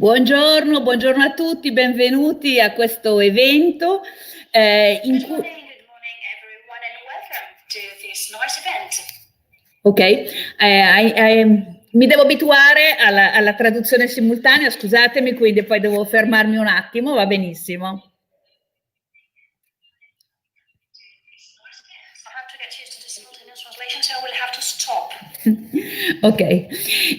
Buongiorno, buongiorno a tutti, benvenuti a questo evento in cui... Good morning, everyone, and welcome to this nice event. Ok, mi devo abituare alla traduzione simultanea, scusatemi, quindi poi devo fermarmi un attimo, va benissimo. I have to get used to the simultaneous translation, so I will have to stop. Ok,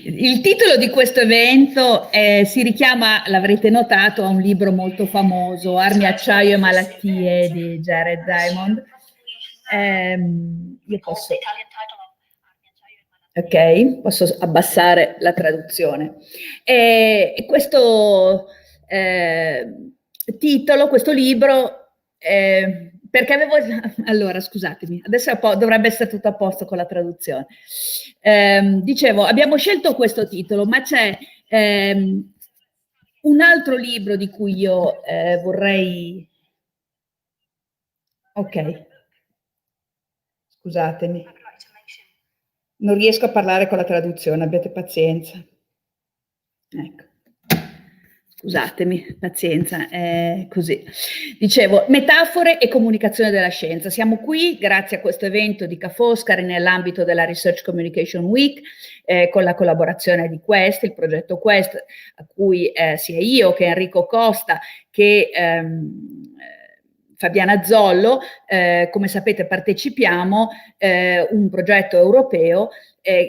il titolo di questo evento si richiama, l'avrete notato, a un libro molto famoso, Armi, acciaio e malattie di Jared Diamond. Io posso... Ok, posso abbassare la traduzione. E questo titolo, questo libro, perché avevo... Allora, scusatemi, adesso dovrebbe essere tutto a posto con la traduzione. Dicevo, abbiamo scelto questo titolo, ma c'è un altro libro di cui io vorrei... Ok, scusatemi. Non riesco a parlare con la traduzione, abbiate pazienza. Ecco. Scusatemi, pazienza, è così. Dicevo, metafore e comunicazione della scienza. Siamo qui grazie a questo evento di Ca' Foscari nell'ambito della Research Communication Week, con la collaborazione di Quest, il progetto Quest, a cui sia io che Enrico Costa, che Fabiana Zollo, come sapete partecipiamo, un progetto europeo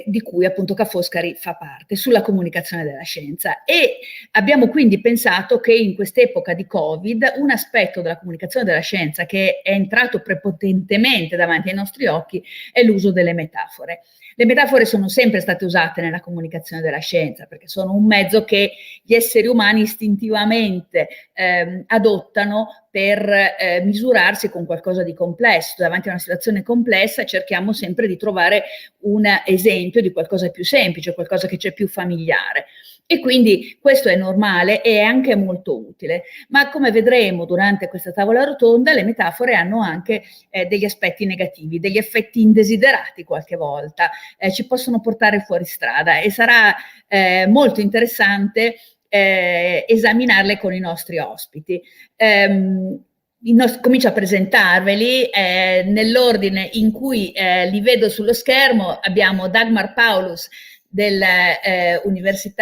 di cui appunto Ca' Foscari fa parte, sulla comunicazione della scienza, e abbiamo quindi pensato che in quest'epoca di Covid un aspetto della comunicazione della scienza che è entrato prepotentemente davanti ai nostri occhi è l'uso delle metafore. Le metafore sono sempre state usate nella comunicazione della scienza perché sono un mezzo che gli esseri umani istintivamente adottano per misurarsi con qualcosa di complesso. Davanti a una situazione complessa cerchiamo sempre di trovare un esempio di qualcosa più semplice, qualcosa che c'è più familiare. E quindi questo è normale e è anche molto utile, ma come vedremo durante questa tavola rotonda le metafore hanno anche degli aspetti negativi, degli effetti indesiderati qualche volta, ci possono portare fuori strada e sarà molto interessante esaminarle con i nostri ospiti. Comincio a presentarveli nell'ordine in cui li vedo sullo schermo. Abbiamo Dagmar Paulus University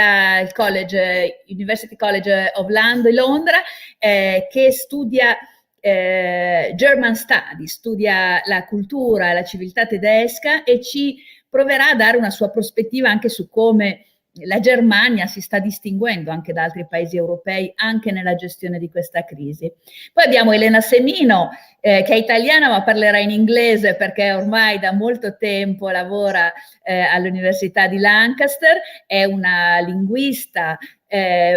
College of Londra, che studia German Studies, studia la cultura e la civiltà tedesca e ci proverà a dare una sua prospettiva anche su come la Germania si sta distinguendo anche da altri paesi europei anche nella gestione di questa crisi. Poi abbiamo Elena Semino, che è italiana ma parlerà in inglese perché ormai da molto tempo lavora all'Università di Lancaster, è una linguista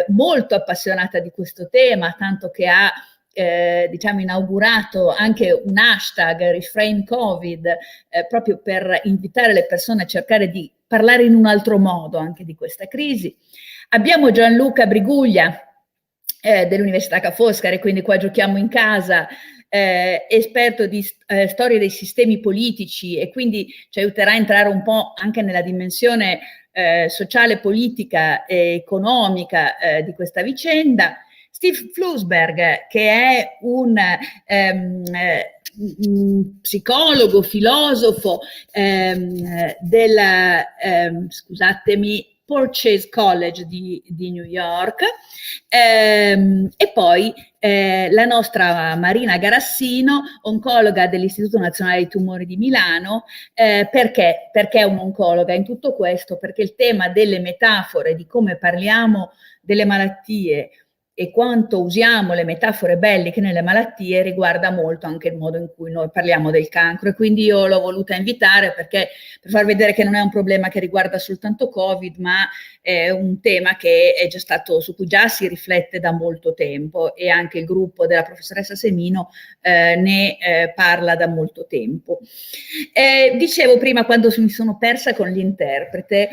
molto appassionata di questo tema, tanto che ha diciamo inaugurato anche un hashtag Reframe Covid proprio per invitare le persone a cercare di parlare in un altro modo anche di questa crisi. Abbiamo Gianluca Briguglia dell'Università Ca' Foscari, quindi qua giochiamo in casa, esperto di storia dei sistemi politici e quindi ci aiuterà a entrare un po' anche nella dimensione sociale, politica e economica di questa vicenda. Steve Flusberg, che è un psicologo, filosofo della, scusatemi, Purchase College di New York, e poi la nostra Marina Garassino, oncologa dell'Istituto Nazionale dei Tumori di Milano. Perché? Perché è un'oncologa in tutto questo? Perché il tema delle metafore, di come parliamo delle malattie e quanto usiamo le metafore belliche nelle malattie riguarda molto anche il modo in cui noi parliamo del cancro, e quindi io l'ho voluta invitare perché per far vedere che non è un problema che riguarda soltanto Covid, ma è un tema che è già stato, su cui già si riflette da molto tempo, e anche il gruppo della professoressa Semino ne parla da molto tempo. Dicevo prima, quando mi sono persa con l'interprete,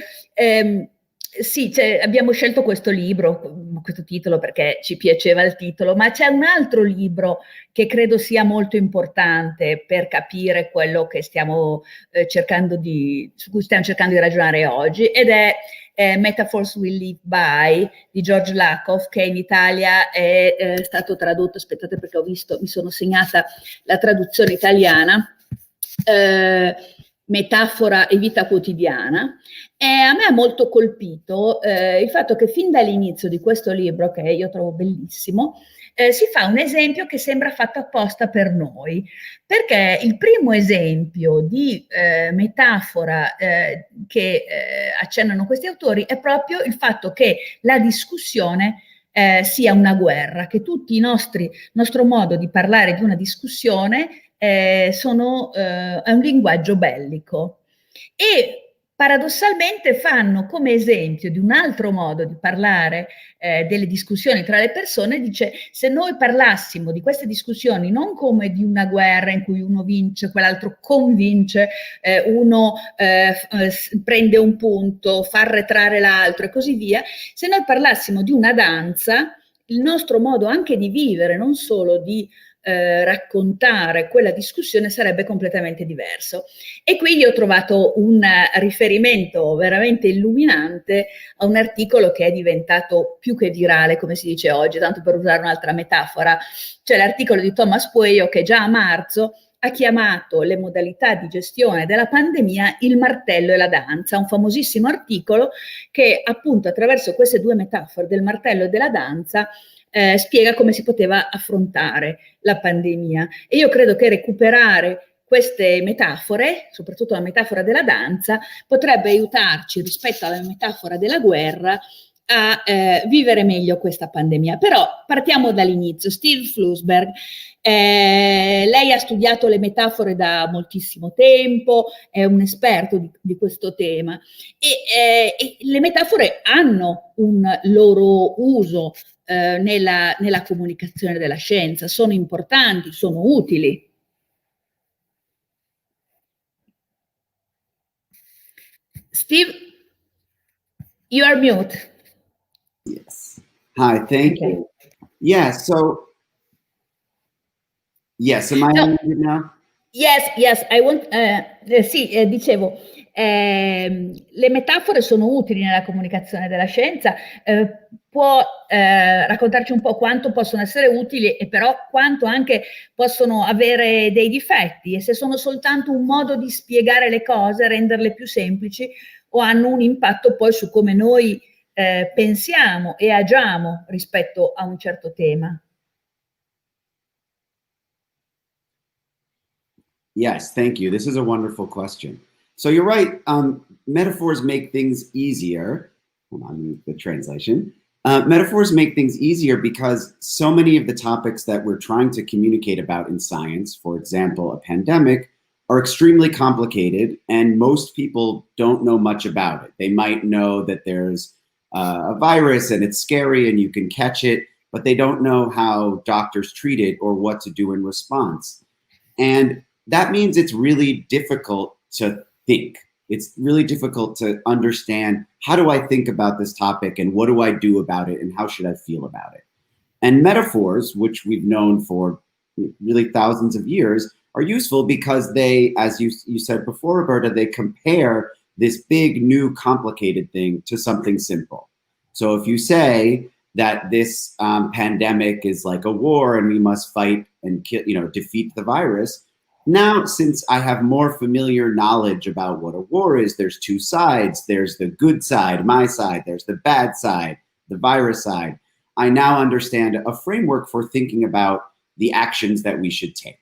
sì, abbiamo scelto questo libro, questo titolo perché ci piaceva il titolo, ma c'è un altro libro che credo sia molto importante per capire quello che stiamo su cui stiamo cercando di ragionare oggi, ed è Metaphors We Live By di George Lakoff, che in Italia è stato tradotto, aspettate perché mi sono segnata la traduzione italiana, Metafora e vita quotidiana. E a me ha molto colpito il fatto che fin dall'inizio di questo libro, che io trovo bellissimo, si fa un esempio che sembra fatto apposta per noi, perché il primo esempio di metafora che accennano questi autori è proprio il fatto che la discussione sia una guerra, che tutti il nostro modo di parlare di una discussione è un linguaggio bellico. E paradossalmente fanno come esempio di un altro modo di parlare delle discussioni tra le persone, dice: se noi parlassimo di queste discussioni non come di una guerra in cui uno vince, quell'altro convince, uno prende un punto, fa arretrare l'altro e così via, se noi parlassimo di una danza, il nostro modo anche di vivere, non solo di raccontare quella discussione, sarebbe completamente diverso. E qui io ho trovato un riferimento veramente illuminante a un articolo che è diventato più che virale, come si dice oggi, tanto per usare un'altra metafora, cioè l'articolo di Thomas Pueyo, che già a marzo ha chiamato le modalità di gestione della pandemia il martello e la danza, un famosissimo articolo che appunto attraverso queste due metafore del martello e della danza spiega come si poteva affrontare la pandemia. E io credo che recuperare queste metafore, soprattutto la metafora della danza, potrebbe aiutarci rispetto alla metafora della guerra a vivere meglio questa pandemia. Però partiamo dall'inizio. Steve Flusberg, lei ha studiato le metafore da moltissimo tempo, è un esperto di questo tema e le metafore hanno un loro uso nella comunicazione della scienza, sono importanti, sono utili. Steve, you are mute. Yes. Hi, thank you. Yeah, so, yes, am I unmuted now? Yes, I want, sì, dicevo, le metafore sono utili nella comunicazione della scienza, può raccontarci un po' quanto possono essere utili e però quanto anche possono avere dei difetti, e se sono soltanto un modo di spiegare le cose, renderle più semplici, o hanno un impatto poi su come noi pensiamo e agiamo rispetto a un certo tema. Yes, thank you. This is a wonderful question. So you're right. Metaphors make things easier. Hold on, the translation. Metaphors make things easier because so many of the topics that we're trying to communicate about in science, for example, a pandemic, are extremely complicated, and most people don't know much about it. They might know that there's a virus and it's scary and you can catch it, but they don't know how doctors treat it or what to do in response. And that means it's really difficult to think. It's really difficult to understand, how do I think about this topic and what do I do about it and how should I feel about it? And metaphors, which we've known for really thousands of years, are useful because they, as you said before, Roberta, they compare this big, new, complicated thing to something simple. So if you say that this pandemic is like a war and we must fight and defeat the virus, now, since I have more familiar knowledge about what a war is, there's two sides. There's the good side, my side. There's the bad side, the virus side. I now understand a framework for thinking about the actions that we should take.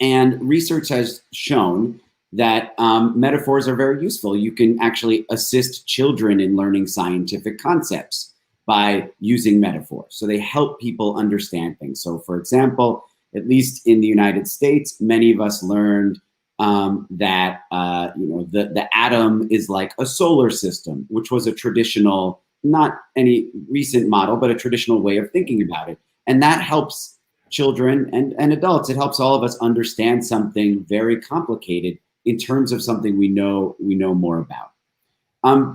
And research has shown that metaphors are very useful. You can actually assist children in learning scientific concepts by using metaphors. So they help people understand things. So for example, at least in the United States, many of us learned that the atom is like a solar system, which was a traditional, not any recent model, but a traditional way of thinking about it. And that helps children and adults. It helps all of us understand something very complicated in terms of something we know more about.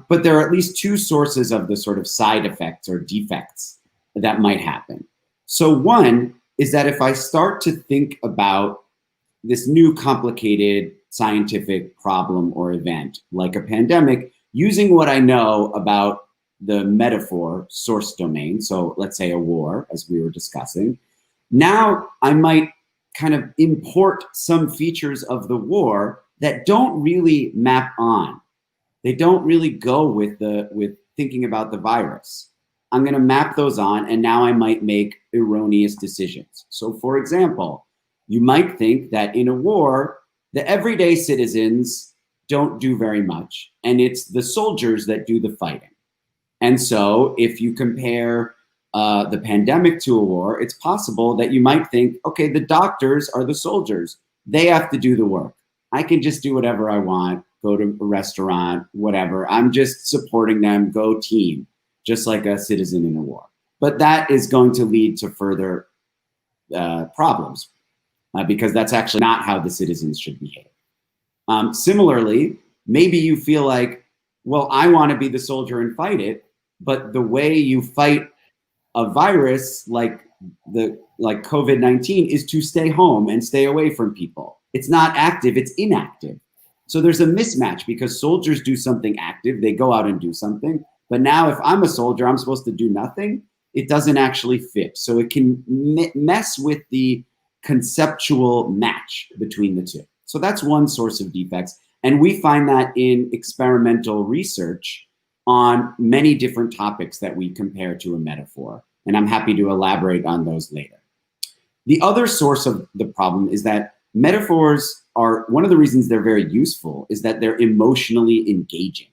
But there are at least two sources of the sort of side effects or defects that might happen. So one is that if I start to think about this new complicated scientific problem or event, like a pandemic, using what I know about the metaphor source domain, so let's say a war, as we were discussing, now I might kind of import some features of the war that don't really map on. They don't really go with thinking about the virus. I'm going to map those on, and now I might make erroneous decisions. So for example, you might think that in a war, the everyday citizens don't do very much, and it's the soldiers that do the fighting. And so if you compare the pandemic to a war, it's possible that you might think, okay, the doctors are the soldiers. They have to do the work. I can just do whatever I want, go to a restaurant, whatever. I'm just supporting them, go team, just like a citizen in a war. But that is going to lead to further problems because that's actually not how the citizens should behave. Similarly, maybe you feel like, well, I want to be the soldier and fight it, but the way you fight a virus like COVID-19 is to stay home and stay away from people. It's not active, it's inactive. So there's a mismatch because soldiers do something active, they go out and do something. But now if I'm a soldier, I'm supposed to do nothing. It doesn't actually fit. So it can mess with the conceptual match between the two. So that's one source of defects. And we find that in experimental research on many different topics that we compare to a metaphor. And I'm happy to elaborate on those later. The other source of the problem is that metaphors are, one of the reasons they're very useful is that they're emotionally engaging.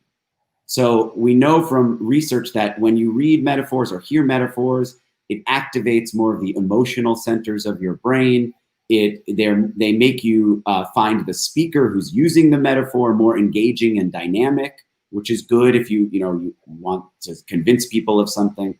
So we know from research that when you read metaphors or hear metaphors, it activates more of the emotional centers of your brain. They make you find the speaker who's using the metaphor more engaging and dynamic, which is good if you want to convince people of something.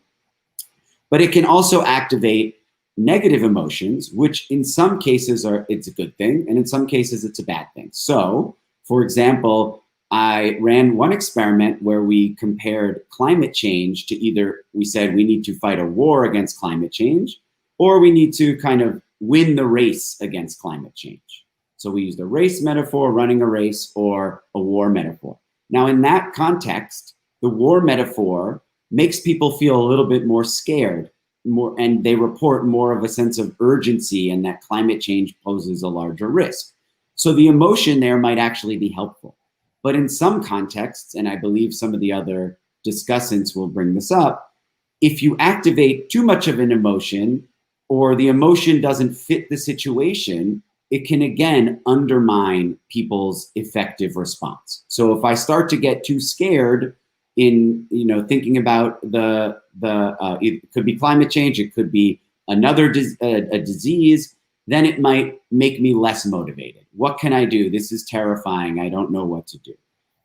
But it can also activate negative emotions, which in some cases it's a good thing, and in some cases it's a bad thing. So, for example, I ran one experiment where we compared climate change to either, we said we need to fight a war against climate change, or we need to kind of win the race against climate change. So we used a race metaphor, running a race, or a war metaphor. Now in that context, the war metaphor makes people feel a little bit more scared, and they report more of a sense of urgency and that climate change poses a larger risk. So the emotion there might actually be helpful. But in some contexts, and I believe some of the other discussants will bring this up, if you activate too much of an emotion or the emotion doesn't fit the situation, it can again undermine people's effective response. So if I start to get too scared in thinking about it could be climate change, it could be another a disease, then it might make me less motivated. What can I do? This is terrifying. I don't know what to do.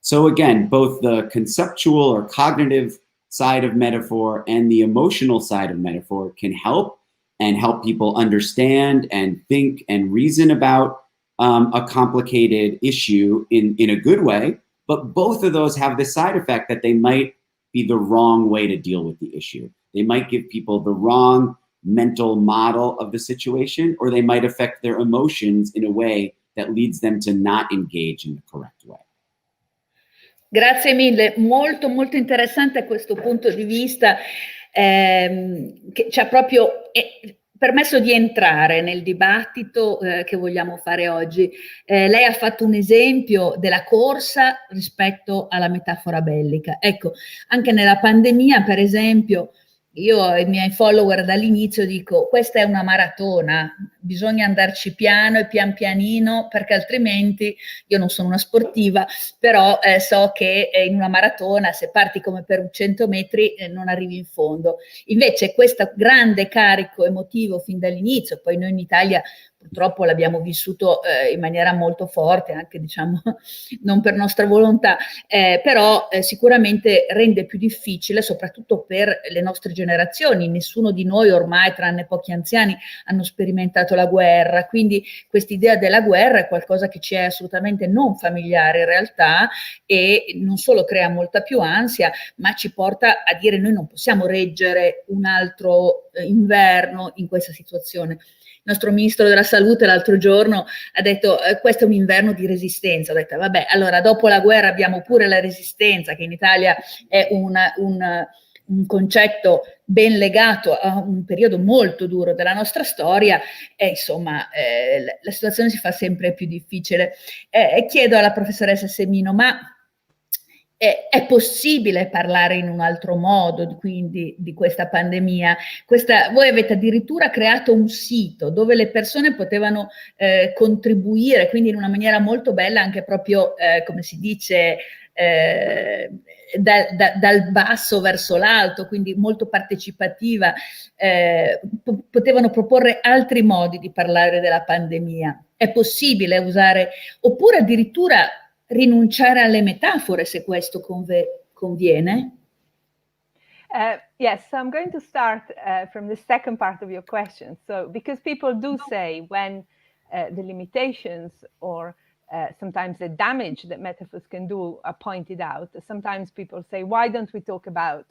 So again, both the conceptual or cognitive side of metaphor and the emotional side of metaphor can help people understand and think and reason about a complicated issue in a good way. But both of those have the side effect that they might be the wrong way to deal with the issue. They might give people the wrong mental model of the situation, or they might affect their emotions in a way that leads them to not engage in the correct way. Grazie mille, molto molto interessante questo punto di vista che ci ha proprio permesso di entrare nel dibattito che vogliamo fare oggi. Lei ha fatto un esempio della corsa rispetto alla metafora bellica. Ecco, anche nella pandemia, per esempio, io ai miei follower dall'inizio dico: questa è una maratona, bisogna andarci piano e pian pianino, perché altrimenti, io non sono una sportiva, però so che in una maratona, se parti come per un 100 metri, non arrivi in fondo. Invece questo grande carico emotivo fin dall'inizio, poi noi in Italia purtroppo l'abbiamo vissuto in maniera molto forte, anche diciamo non per nostra volontà, però sicuramente rende più difficile, soprattutto per le nostre generazioni. Nessuno di noi ormai, tranne pochi anziani, hanno sperimentato citato la guerra, quindi quest'idea della guerra è qualcosa che ci è assolutamente non familiare in realtà e non solo crea molta più ansia, ma ci porta a dire noi non possiamo reggere un altro inverno in questa situazione. Il nostro ministro della salute l'altro giorno ha detto questo è un inverno di resistenza. Ho detto vabbè, allora dopo la guerra abbiamo pure la resistenza, che in Italia è un concetto ben legato a un periodo molto duro della nostra storia e insomma la situazione si fa sempre più difficile. Chiedo alla professoressa Semino, ma è possibile parlare in un altro modo quindi di questa pandemia? Voi avete addirittura creato un sito dove le persone potevano contribuire, quindi in una maniera molto bella, anche proprio, come si dice, dal basso verso l'alto, quindi molto partecipativa, potevano proporre altri modi di parlare della pandemia. È possibile usare, oppure addirittura rinunciare alle metafore se questo conviene? Yes, so I'm going to start from the second part of your question. So, because people do say when the limitations or sometimes the damage that metaphors can do are pointed out, sometimes people say, why don't we talk about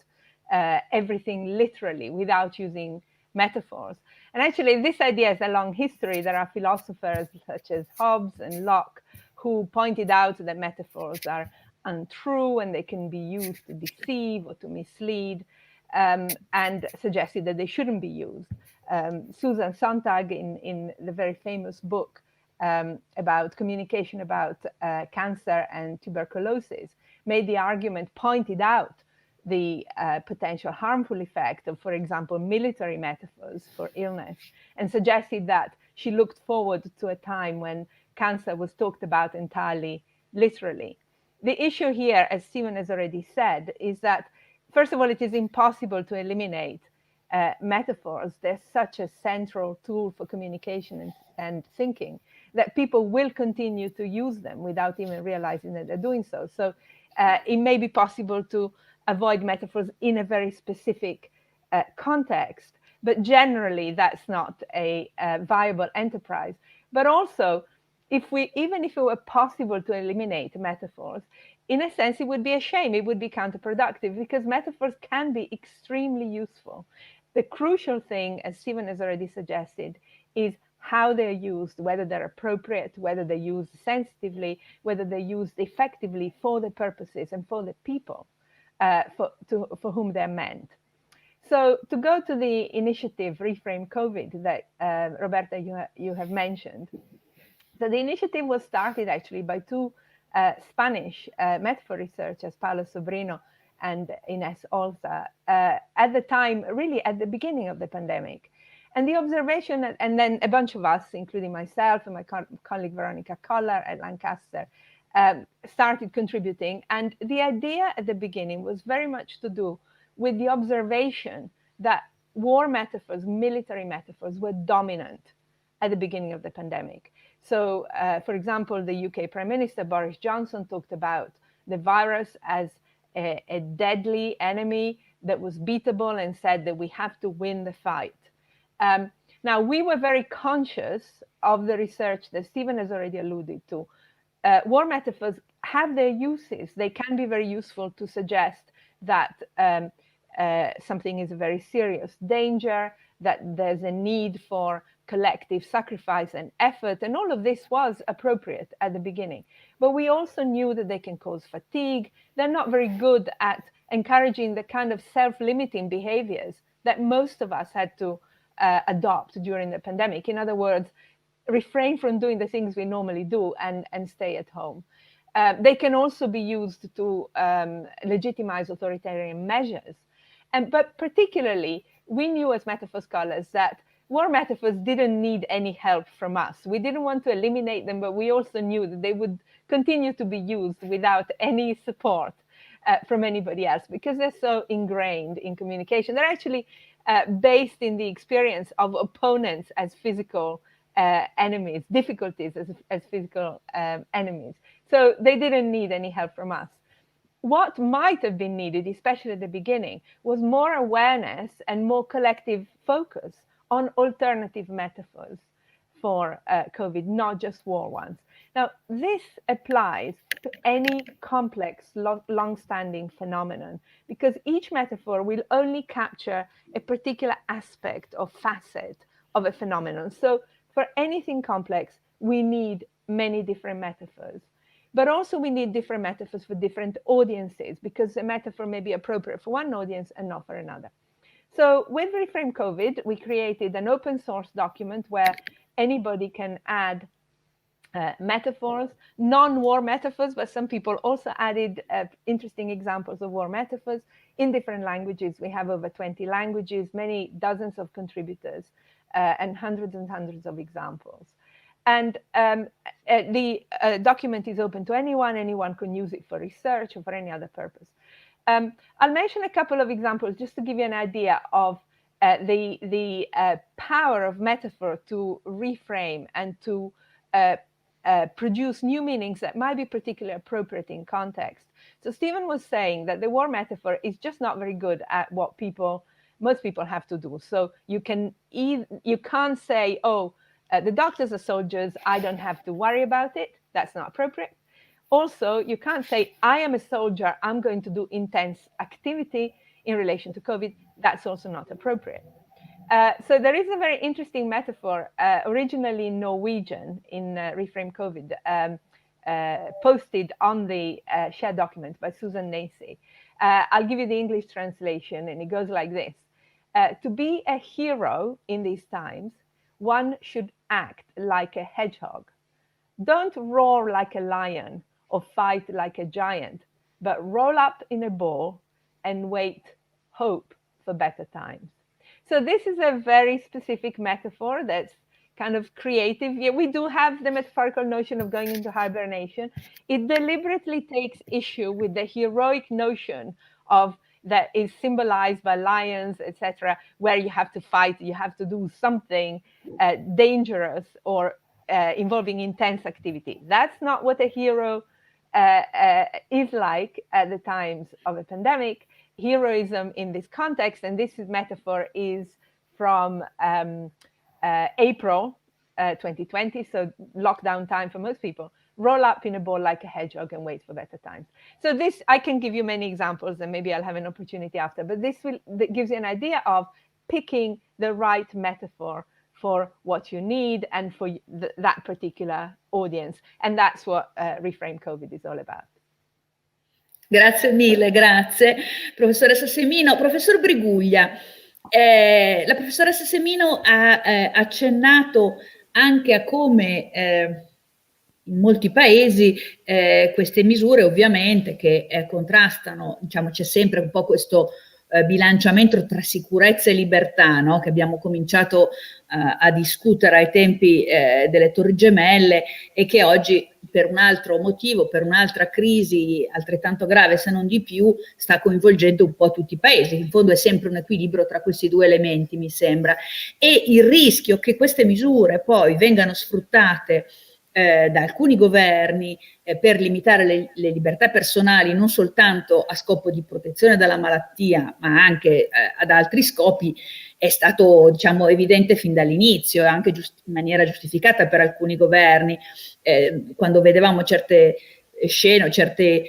everything literally without using metaphors? And actually, this idea has a long history. There are philosophers such as Hobbes and Locke who pointed out that metaphors are untrue and they can be used to deceive or to mislead, and suggested that they shouldn't be used. Susan Sontag, in the very famous book about communication about cancer and tuberculosis, made the argument, pointed out the potential harmful effect of, for example, military metaphors for illness, and suggested that she looked forward to a time when cancer was talked about entirely literally. The issue here, as Stephen has already said, is that, first of all, it is impossible to eliminate metaphors. They're such a central tool for communication and thinking that people will continue to use them without even realizing that they're doing so. So it may be possible to avoid metaphors in a very specific context, but generally that's not a viable enterprise. But also, even if it were possible to eliminate metaphors, in a sense, it would be a shame. It would be counterproductive because metaphors can be extremely useful. The crucial thing, as Stephen has already suggested, is how they're used, whether they're appropriate, whether they're used sensitively, whether they're used effectively for the purposes and for the people for whom they're meant. So to go to the initiative Reframe COVID that Roberta, you have mentioned. So the initiative was started actually by two Spanish metaphor researchers, Paulo Sobrino and Ines Olza, at the time, really at the beginning of the pandemic. And the observation, and then a bunch of us, including myself and my colleague Veronica Koller at Lancaster, started contributing. And the idea at the beginning was very much to do with the observation that war metaphors, military metaphors, were dominant at the beginning of the pandemic. So, for example, the UK Prime Minister Boris Johnson talked about the virus as a deadly enemy that was beatable and said that we have to win the fight. Now, we were very conscious of the research that Stephen has already alluded to. War metaphors have their uses. They can be very useful to suggest that something is a very serious danger, that there's a need for collective sacrifice and effort, and all of this was appropriate at the beginning. But we also knew that they can cause fatigue. They're not very good at encouraging the kind of self-limiting behaviors that most of us had to adopt during the pandemic. In other words, refrain from doing the things we normally do and stay at home. They can also be used to legitimize authoritarian measures. But particularly, we knew as metaphor scholars that war metaphors didn't need any help from us. We didn't want to eliminate them, but we also knew that they would continue to be used without any support from anybody else because they're so ingrained in communication. They're actually based in the experience of opponents as physical enemies, difficulties as physical enemies. So they didn't need any help from us. What might have been needed, especially at the beginning, was more awareness and more collective focus on alternative metaphors. for COVID, not just war ones. Now, this applies to any complex, long-standing phenomenon, because each metaphor will only capture a particular aspect or facet of a phenomenon. So for anything complex, we need many different metaphors. But also we need different metaphors for different audiences, because a metaphor may be appropriate for one audience and not for another. So with Reframe COVID, we created an open source document where anybody can add metaphors, non-war metaphors, but some people also added interesting examples of war metaphors in different languages. We have over 20 languages, many dozens of contributors, and hundreds of examples. And the document is open to anyone. Anyone can use it for research or for any other purpose. I'll mention a couple of examples just to give you an idea of the power of metaphor to reframe and to produce new meanings that might be particularly appropriate in context. So Stephen was saying that the war metaphor is just not very good at what most people have to do. So you can't say, oh, the doctors are soldiers, I don't have to worry about it. That's not appropriate. Also, you can't say, I am a soldier, I'm going to do intense activity in relation to COVID. That's also not appropriate. So there is a very interesting metaphor, originally in Norwegian, in Reframe COVID, posted on the shared document by Susan Nacy. I'll give you the English translation, and it goes like this. To be a hero in these times, one should act like a hedgehog. Don't roar like a lion or fight like a giant, but roll up in a ball and wait, hope for better times. So this is a very specific metaphor that's kind of creative. Yeah, we do have the metaphorical notion of going into hibernation. It deliberately takes issue with the heroic notion of that is symbolized by lions, etc., where you have to fight, you have to do something dangerous or involving intense activity. That's not what a hero is like at the times of a pandemic. Heroism in this context, and this metaphor is from April 2020, so lockdown time for most people. Roll up in a ball like a hedgehog and wait for better times. So this, I can give you many examples, and maybe I'll have an opportunity after, but that gives you an idea of picking the right metaphor for what you need and for that particular audience. And that's what Reframe COVID is all about. Grazie mille, grazie professoressa Semino. Professor Briguglia, la professoressa Semino ha accennato anche a come in molti paesi queste misure ovviamente che contrastano, diciamo c'è sempre un po' questo bilanciamento tra sicurezza e libertà, no? Che abbiamo cominciato a discutere ai tempi delle Torri Gemelle e che oggi per un altro motivo, per un'altra crisi altrettanto grave se non di più, sta coinvolgendo un po' tutti i paesi. In fondo è sempre un equilibrio tra questi due elementi, mi sembra. E il rischio che queste misure poi vengano sfruttate da alcuni governi per limitare le libertà personali non soltanto a scopo di protezione dalla malattia ma anche ad altri scopi è stato, diciamo, evidente fin dall'inizio e anche in maniera giustificata per alcuni governi. Quando vedevamo certe scene o certi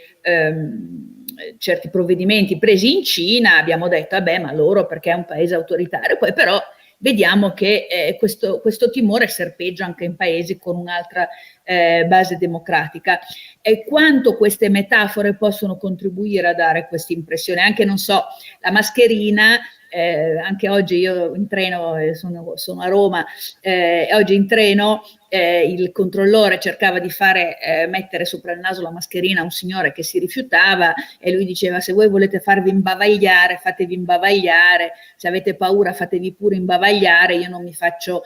provvedimenti presi in Cina abbiamo detto vabbè, ma loro perché è un paese autoritario, poi però vediamo che questo timore serpeggia anche in paesi con un'altra base democratica. E quanto queste metafore possono contribuire a dare questa impressione? Anche, non so, la mascherina, anche oggi io in treno, sono a Roma, oggi in treno il controllore cercava di mettere sopra il naso la mascherina a un signore che si rifiutava e lui diceva: se voi volete farvi imbavagliare, fatevi imbavagliare, se avete paura fatevi pure imbavagliare, io non mi faccio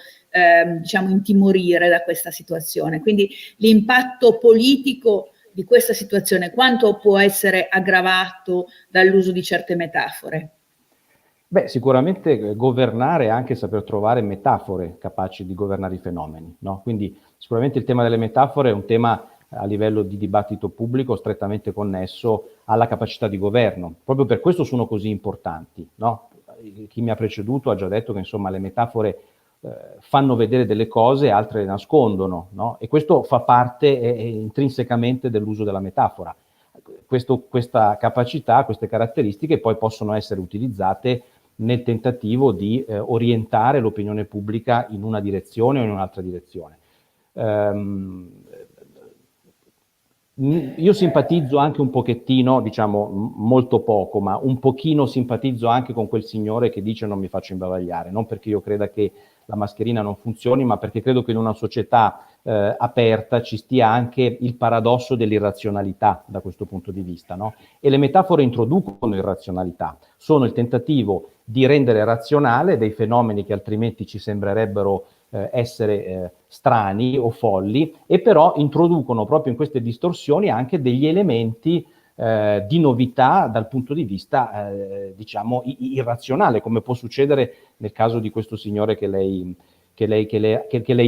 diciamo intimorire da questa situazione. Quindi l'impatto politico di questa situazione quanto può essere aggravato dall'uso di certe metafore? Beh, sicuramente governare è anche saper trovare metafore capaci di governare i fenomeni, no? Quindi sicuramente il tema delle metafore è un tema a livello di dibattito pubblico strettamente connesso alla capacità di governo. Proprio per questo sono così importanti, no? Chi mi ha preceduto ha già detto che insomma le metafore fanno vedere delle cose, altre le nascondono, no? E questo fa parte intrinsecamente dell'uso della metafora. Questa capacità, queste caratteristiche poi possono essere utilizzate nel tentativo di orientare l'opinione pubblica in una direzione o in un'altra direzione. Io simpatizzo anche un pochettino, diciamo molto poco, ma un pochino simpatizzo anche con quel signore che dice non mi faccio imbavagliare, non perché io creda che la mascherina non funzioni, ma perché credo che in una società aperta ci stia anche il paradosso dell'irrazionalità da questo punto di vista, no? E le metafore introducono irrazionalità, sono il tentativo di rendere razionale dei fenomeni che altrimenti ci sembrerebbero essere strani o folli, e però introducono proprio in queste distorsioni anche degli elementi di novità dal punto di vista diciamo irrazionale, come può succedere nel caso di questo signore che lei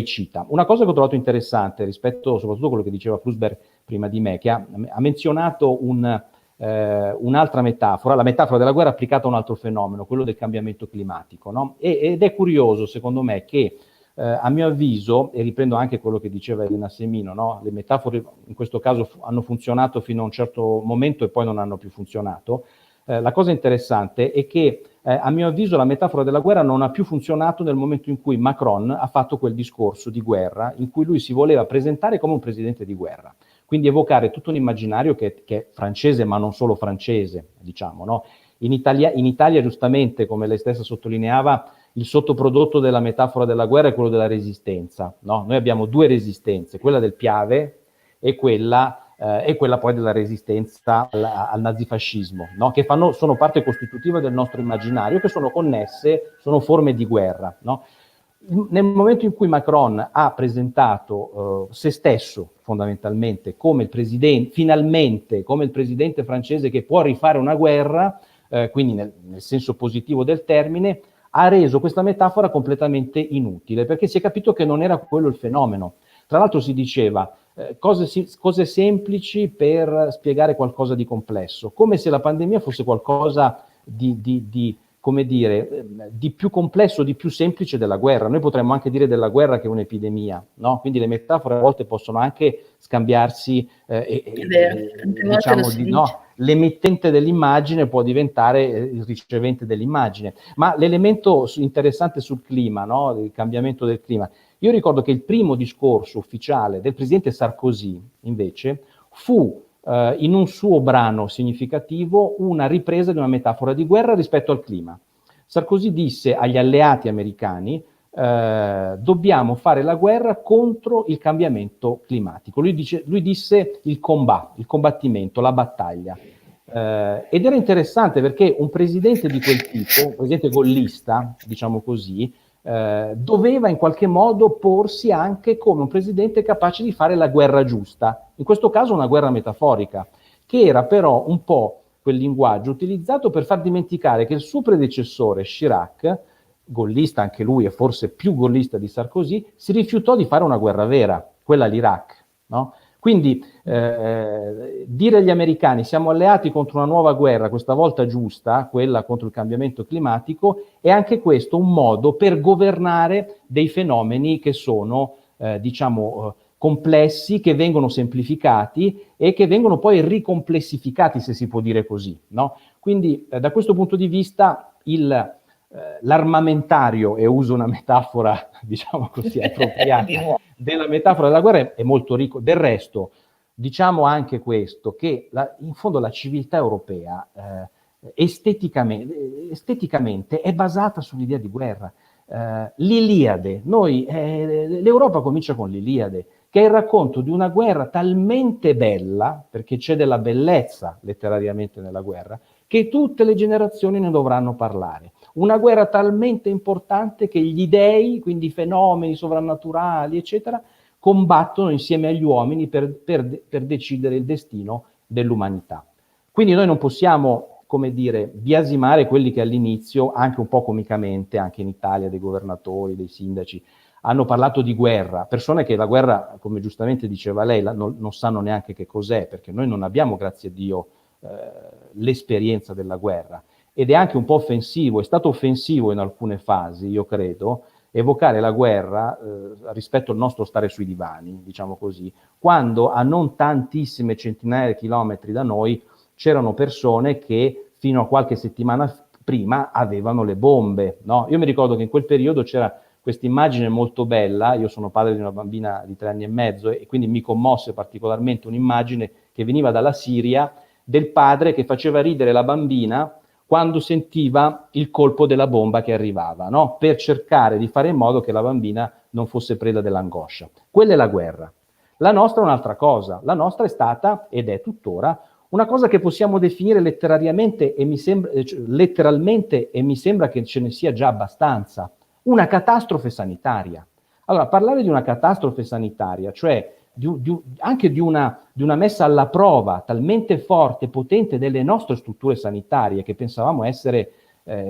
cita. Una cosa che ho trovato interessante rispetto soprattutto a quello che diceva Flusberg prima di me, che ha menzionato un'altra metafora, la metafora della guerra applicata a un altro fenomeno, quello del cambiamento climatico, no? Ed è curioso secondo me che a mio avviso, e riprendo anche quello che diceva Elena Semino, no? Le metafore in questo caso hanno funzionato fino a un certo momento e poi non hanno più funzionato. La cosa interessante è che a mio avviso la metafora della guerra non ha più funzionato nel momento in cui Macron ha fatto quel discorso di guerra in cui lui si voleva presentare come un presidente di guerra, quindi evocare tutto un immaginario che è francese, ma non solo francese, diciamo, no? In Italia, giustamente, come lei stessa sottolineava, il sottoprodotto della metafora della guerra è quello della resistenza, no? Noi abbiamo due resistenze, quella del Piave e quella poi della resistenza al nazifascismo, no? Che sono parte costitutiva del nostro immaginario, che sono connesse, sono forme di guerra, no? Nel momento in cui Macron ha presentato se stesso fondamentalmente come il presidente, finalmente come il presidente francese che può rifare una guerra, quindi nel senso positivo del termine, ha reso questa metafora completamente inutile, perché si è capito che non era quello il fenomeno. Tra l'altro si diceva cose semplici per spiegare qualcosa di complesso, come se la pandemia fosse qualcosa come dire, di più complesso, di più semplice della guerra. Noi potremmo anche dire della guerra che è un'epidemia, no? Quindi le metafore a volte possono anche scambiarsi, diciamo, no? L'emittente dell'immagine può diventare il ricevente dell'immagine. Ma l'elemento interessante sul clima, no? Il cambiamento del clima. Io ricordo che il primo discorso ufficiale del presidente Sarkozy, invece, fu in un suo brano significativo una ripresa di una metafora di guerra rispetto al clima. Sarkozy disse agli alleati americani dobbiamo fare la guerra contro il cambiamento climatico. Lui disse il combattimento, la battaglia. Ed era interessante perché un presidente di quel tipo, un presidente gollista, diciamo così, doveva in qualche modo porsi anche come un presidente capace di fare la guerra giusta, in questo caso una guerra metaforica, che era però un po' quel linguaggio utilizzato per far dimenticare che il suo predecessore Chirac, gollista anche lui e forse più gollista di Sarkozy, si rifiutò di fare una guerra vera, quella all'Iraq, no? Quindi dire agli americani siamo alleati contro una nuova guerra, questa volta giusta, quella contro il cambiamento climatico, è anche questo un modo per governare dei fenomeni che sono, diciamo, complessi, che vengono semplificati e che vengono poi ricomplessificati, se si può dire così, no? Quindi da questo punto di vista l'armamentario, e uso una metafora diciamo così appropriata, della metafora della guerra è molto ricco. Del resto diciamo anche questo, che in fondo la civiltà europea esteticamente è basata sull'idea di guerra. L'Iliade, l'Europa comincia con l'Iliade, che è il racconto di una guerra talmente bella, perché c'è della bellezza letterariamente nella guerra, che tutte le generazioni ne dovranno parlare. Una guerra talmente importante che gli dei, quindi i fenomeni sovrannaturali, eccetera, combattono insieme agli uomini per decidere il destino dell'umanità. Quindi noi non possiamo, come dire, biasimare quelli che all'inizio, anche un po' comicamente, anche in Italia, dei governatori, dei sindaci, hanno parlato di guerra, persone che la guerra, come giustamente diceva lei, non sanno neanche che cos'è, perché noi non abbiamo, grazie a Dio, l'esperienza della guerra. Ed è anche un po' offensivo, è stato offensivo in alcune fasi, io credo, evocare la guerra rispetto al nostro stare sui divani, diciamo così, quando a non tantissime centinaia di chilometri da noi c'erano persone che fino a qualche settimana prima avevano le bombe, no? Io mi ricordo che in quel periodo c'era questa immagine molto bella, io sono padre di una bambina di 3 anni e mezzo e quindi mi commosse particolarmente un'immagine che veniva dalla Siria del padre che faceva ridere la bambina quando sentiva il colpo della bomba che arrivava, no? Per cercare di fare in modo che la bambina non fosse preda dell'angoscia. Quella è la guerra. La nostra è un'altra cosa, la nostra è stata, ed è tuttora, una cosa che possiamo definire letteralmente e mi sembra che ce ne sia già abbastanza, una catastrofe sanitaria. Allora, parlare di una catastrofe sanitaria, cioè anche di una messa alla prova talmente forte e potente delle nostre strutture sanitarie che pensavamo essere,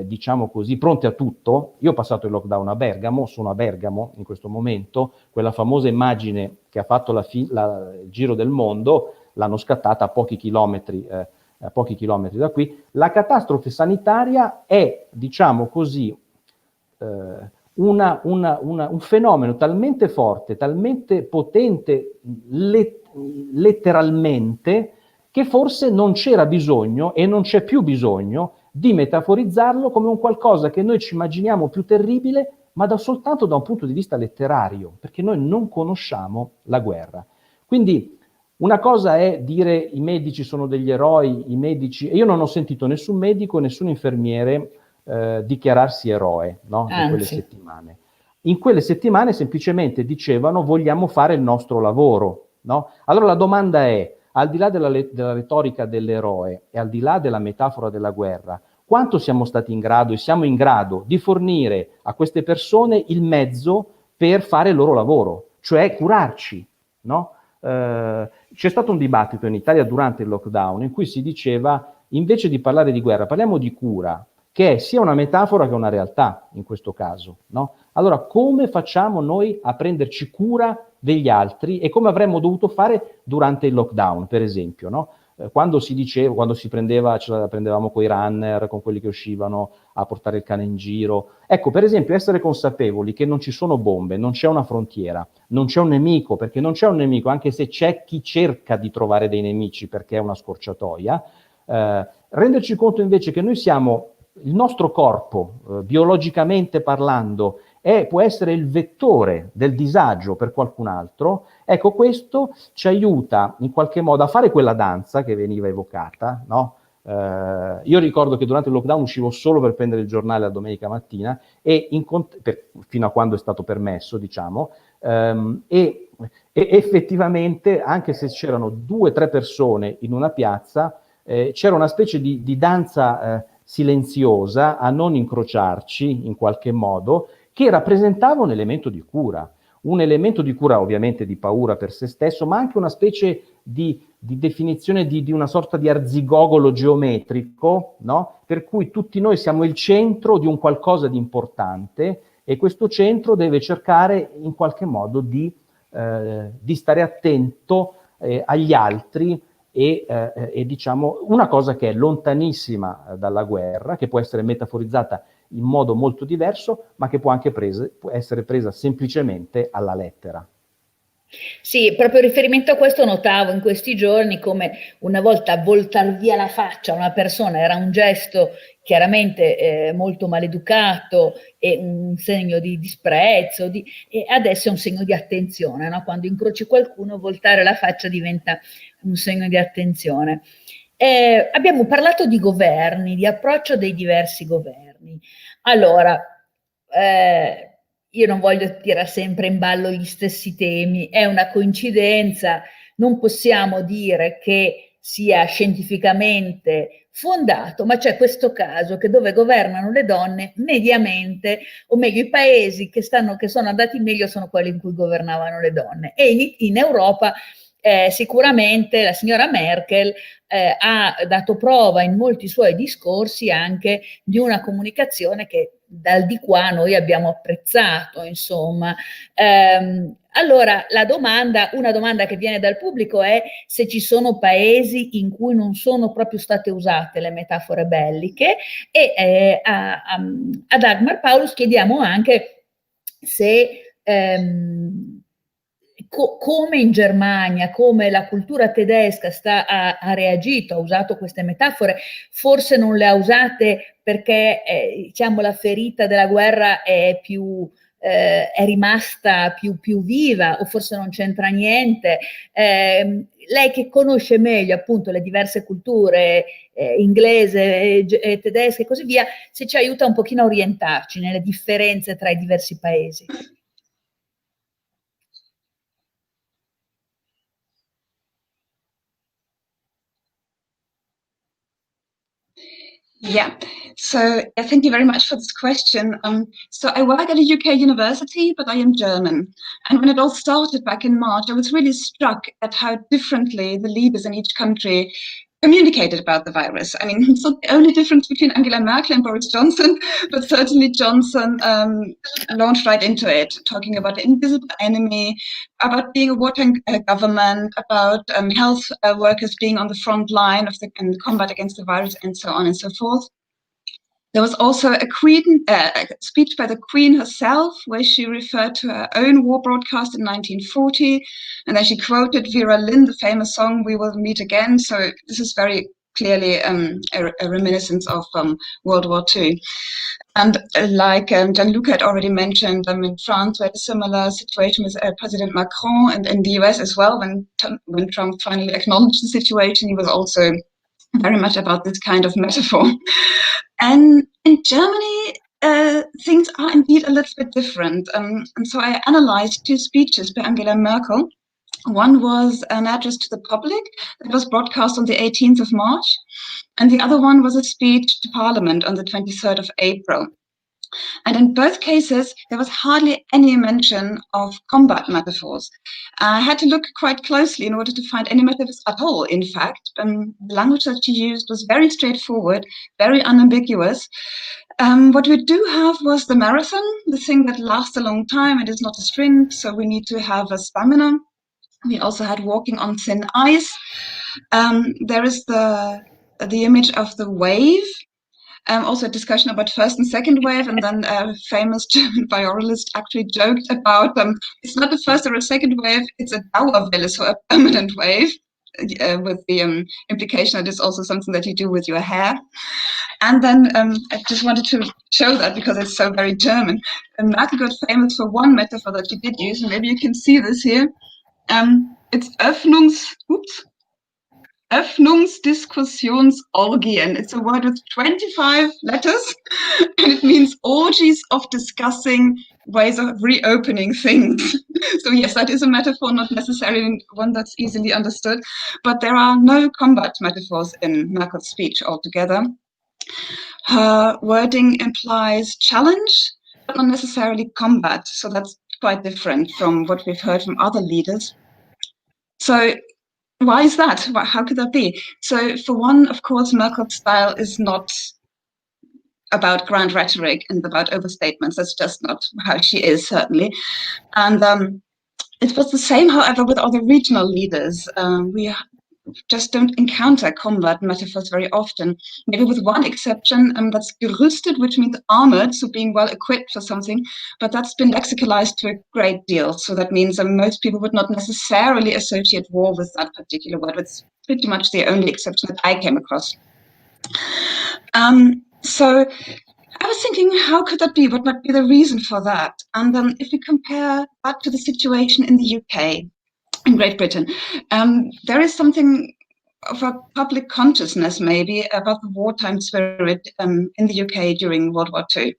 diciamo così, pronte a tutto. Io ho passato il lockdown a Bergamo, sono a Bergamo in questo momento, quella famosa immagine che ha fatto il giro del mondo, l'hanno scattata a pochi chilometri da qui. La catastrofe sanitaria è, diciamo così, un fenomeno talmente forte, talmente potente letteralmente, che forse non c'era bisogno e non c'è più bisogno di metaforizzarlo come un qualcosa che noi ci immaginiamo più terribile, ma soltanto da un punto di vista letterario, perché noi non conosciamo la guerra. Quindi una cosa è dire i medici sono degli eroi, i medici, e io non ho sentito nessun medico, nessun infermiere dichiararsi eroe, no? In quelle settimane. In quelle settimane semplicemente dicevano vogliamo fare il nostro lavoro, no? Allora la domanda è, al di là della retorica dell'eroe e al di là della metafora della guerra, quanto siamo stati in grado e siamo in grado di fornire a queste persone il mezzo per fare il loro lavoro, cioè curarci, no? C'è stato un dibattito in Italia durante il lockdown in cui si diceva, invece di parlare di guerra, parliamo di cura, che è sia una metafora che una realtà in questo caso, no? Allora, come facciamo noi a prenderci cura degli altri e come avremmo dovuto fare durante il lockdown, per esempio, no? Quando si prendeva, ce la prendevamo coi runner, con quelli che uscivano a portare il cane in giro. Ecco, per esempio, essere consapevoli che non ci sono bombe, non c'è una frontiera, non c'è un nemico, perché non c'è un nemico, anche se c'è chi cerca di trovare dei nemici perché è una scorciatoia. Renderci conto invece che noi siamo, il nostro corpo, biologicamente parlando, può essere il vettore del disagio per qualcun altro. Ecco, questo ci aiuta in qualche modo a fare quella danza che veniva evocata, no? Io ricordo che durante il lockdown uscivo solo per prendere il giornale la domenica mattina fino a quando è stato permesso, diciamo, e effettivamente, anche se c'erano 2 o 3 persone in una piazza, c'era una specie di danza silenziosa a non incrociarci in qualche modo, che rappresentava un elemento di cura ovviamente di paura per se stesso, ma anche una specie di definizione di una sorta di arzigogolo geometrico, no? Per cui tutti noi siamo il centro di un qualcosa di importante e questo centro deve cercare in qualche modo di stare attento agli altri e diciamo una cosa che è lontanissima dalla guerra, che può essere metaforizzata in modo molto diverso, ma che può anche può essere presa semplicemente alla lettera. Sì, proprio in riferimento a questo notavo in questi giorni come una volta voltar via la faccia a una persona era un gesto chiaramente molto maleducato e un segno di disprezzo, e adesso è un segno di attenzione, no? Quando incroci qualcuno, voltare la faccia diventa un segno di attenzione. Abbiamo parlato di governi, di approccio dei diversi governi. Allora, io non voglio tirare sempre in ballo gli stessi temi, è una coincidenza, non possiamo dire che sia scientificamente fondato, ma c'è questo caso che dove governano le donne mediamente, o meglio i paesi che sono andati meglio sono quelli in cui governavano le donne, e in Europa sicuramente la signora Merkel ha dato prova in molti suoi discorsi anche di una comunicazione che dal di qua noi abbiamo apprezzato, insomma. Allora una domanda che viene dal pubblico è se ci sono paesi in cui non sono proprio state usate le metafore belliche, e a Dagmar Paulus chiediamo anche se come in Germania, come la cultura tedesca ha reagito, ha usato queste metafore, forse non le ha usate perché diciamo la ferita della guerra è rimasta più viva, o forse non c'entra niente. Lei che conosce meglio appunto le diverse culture inglese, tedesca e così via, se ci aiuta un pochino a orientarci nelle differenze tra i diversi paesi. Yeah, so thank you very much for this question. So I work at a UK university, but I am German. And when it all started back in March, I was really struck at how differently the leaders in each country communicated about the virus. I mean, it's not the only difference between Angela Merkel and Boris Johnson, but certainly Johnson launched right into it, talking about the invisible enemy, about being a wartime government, about health workers being on the front line of the combat against the virus, and so on and so forth. There was also a speech by the Queen herself, where she referred to her own war broadcast in 1940, and then she quoted Vera Lynn, the famous song "We Will Meet Again." So this is very clearly a reminiscence of World War II. And like Gianluca had already mentioned, in France we had a similar situation with President Macron, and in the US as well. When Trump finally acknowledged the situation, he was also very much about this kind of metaphor. And in Germany, things are indeed a little bit different. And so I analyzed two speeches by Angela Merkel. One was an address to the public that was broadcast on the 18th of March. And the other one was a speech to Parliament on the 23rd of April. And in both cases, there was hardly any mention of combat metaphors. I had to look quite closely in order to find any metaphors at all, in fact. The language that she used was very straightforward, very unambiguous. What we do have was the marathon, the thing that lasts a long time. It is not a sprint, so we need to have a stamina. We also had walking on thin ice. There is the image of the wave. Also a discussion about first and second wave, and then a famous German virologist actually joked about it's not the first or a second wave, it's a Dauerwelle, so a permanent wave, with the implication that it's also something that you do with your hair. And then I just wanted to show that because it's so very German. Merkel got famous for one metaphor that she did use, and maybe you can see this here. It's Öffnungsdiskussionsorgien. It's a word with 25 letters, and it means orgies of discussing ways of reopening things. So yes, that is a metaphor, not necessarily one that's easily understood, but there are no combat metaphors in Merkel's speech altogether. Her wording implies challenge, but not necessarily combat. So that's quite different from what we've heard from other leaders. So why is that? How could that be? So for one, of course, Merkel's style is not about grand rhetoric and about overstatements. That's just not how she is, certainly. And it was the same, however, with other regional leaders. We just don't encounter combat metaphors very often, maybe with one exception, that's gerüstet, which means armored, so being well equipped for something, but that's been lexicalized to a great deal. So that means most people would not necessarily associate war with that particular word. It's pretty much the only exception that I came across. So I was thinking, how could that be? What might be the reason for that? And if we compare that to the situation in the UK, in Great Britain, there is something of a public consciousness maybe about the wartime spirit in the UK during World War II.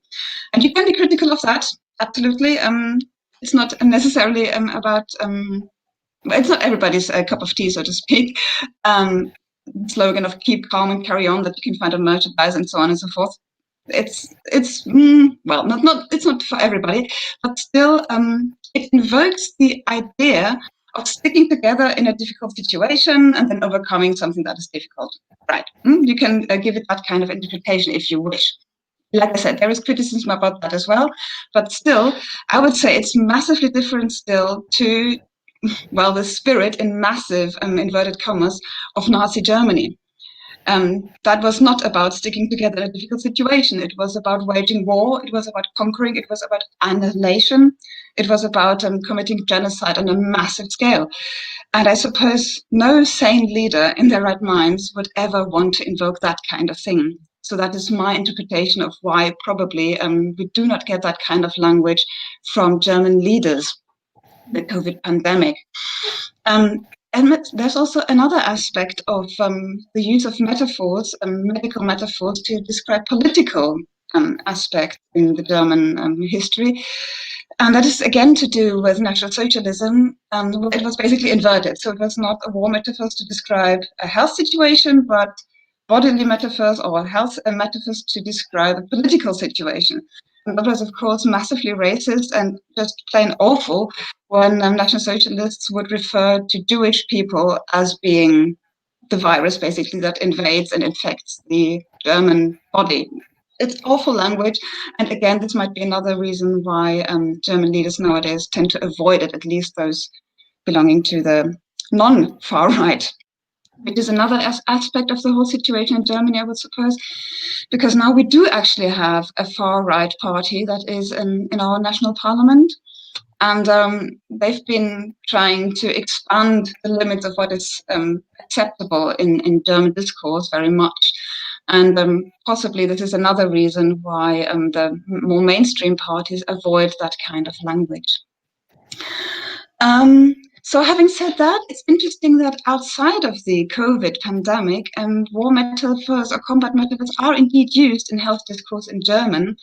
And you can be critical of that, absolutely. It's not necessarily about, it's not everybody's cup of tea, so to speak. Slogan of keep calm and carry on that you can find on merchandise and so on and so forth. It's well, it's not for everybody, but still it invokes the idea of sticking together in a difficult situation and then overcoming something that is difficult. Right. You can give it that kind of interpretation if you wish. Like I said, there is criticism about that as well, but still, I would say it's massively different still to, well, the spirit in massive, inverted commas, of Nazi Germany. that was not about sticking together in a difficult situation. It was about waging war. It was about conquering. It was about annihilation. It was about committing genocide on a massive scale. And I suppose no sane leader in their right minds would ever want to invoke that kind of thing. So that is my interpretation of why probably we do not get that kind of language from German leaders, the COVID pandemic. And there's also another aspect of the use of metaphors, medical metaphors, to describe political aspects in the German history. And that is again to do with National Socialism. It was basically inverted. So it was not a war metaphors to describe a health situation, but bodily metaphors or health metaphors to describe a political situation. And that was, of course, massively racist and just plain awful when National Socialists would refer to Jewish people as being the virus, basically, that invades and infects the German body. It's awful language. And again, this might be another reason why German leaders nowadays tend to avoid it, at least those belonging to the non-far right. Which is another aspect of the whole situation in Germany, I would suppose, because now we do actually have a far-right party that is in our national parliament, and they've been trying to expand the limits of what is acceptable in German discourse very much. And possibly this is another reason why the more mainstream parties avoid that kind of language. So having said that, it's interesting that outside of the COVID pandemic, war metaphors or combat metaphors are indeed used in health discourse in German.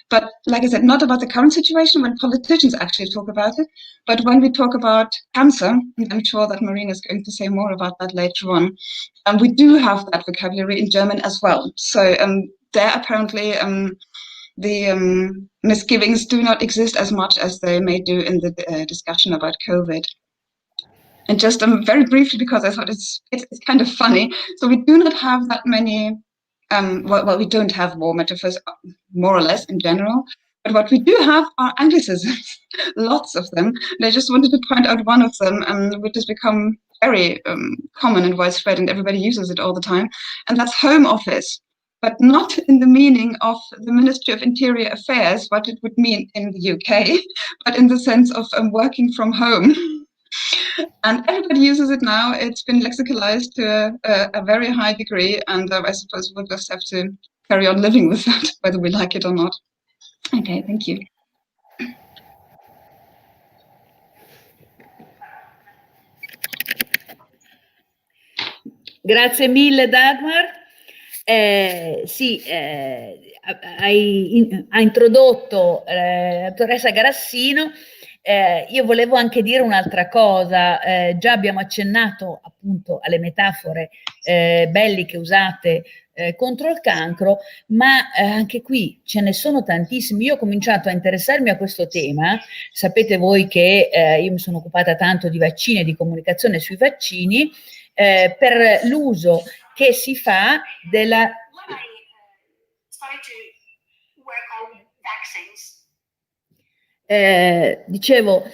But like I said, not about the current situation when politicians actually talk about it, but when we talk about cancer, and I'm sure that Marina is going to say more about that later on, we do have that vocabulary in German as well. So there apparently the misgivings do not exist as much as they may do in the discussion about COVID. And just very briefly, because I thought it's kind of funny. So we do not have that many, well, we don't have war metaphors, more or less in general. But what we do have are Anglicisms, lots of them. And I just wanted to point out one of them, which has become very common and widespread, and everybody uses it all the time. And that's home office, but not in the meaning of the Ministry of Interior Affairs, what it would mean in the UK, but in the sense of working from home. And everybody uses it now. It's been lexicalized to a very high degree, and I suppose we'll just have to carry on living with that, whether we like it or not. Okay, thank you. Grazie mille Dagmar. Sì, ha introdotto la dottoressa Garassino. Io volevo anche dire un'altra cosa, già abbiamo accennato appunto alle metafore belliche usate contro il cancro, ma anche qui ce ne sono tantissimi. Io ho cominciato a interessarmi a questo tema, sapete voi che io mi sono occupata tanto di vaccini e di comunicazione sui vaccini, per l'uso che si fa della... dicevo,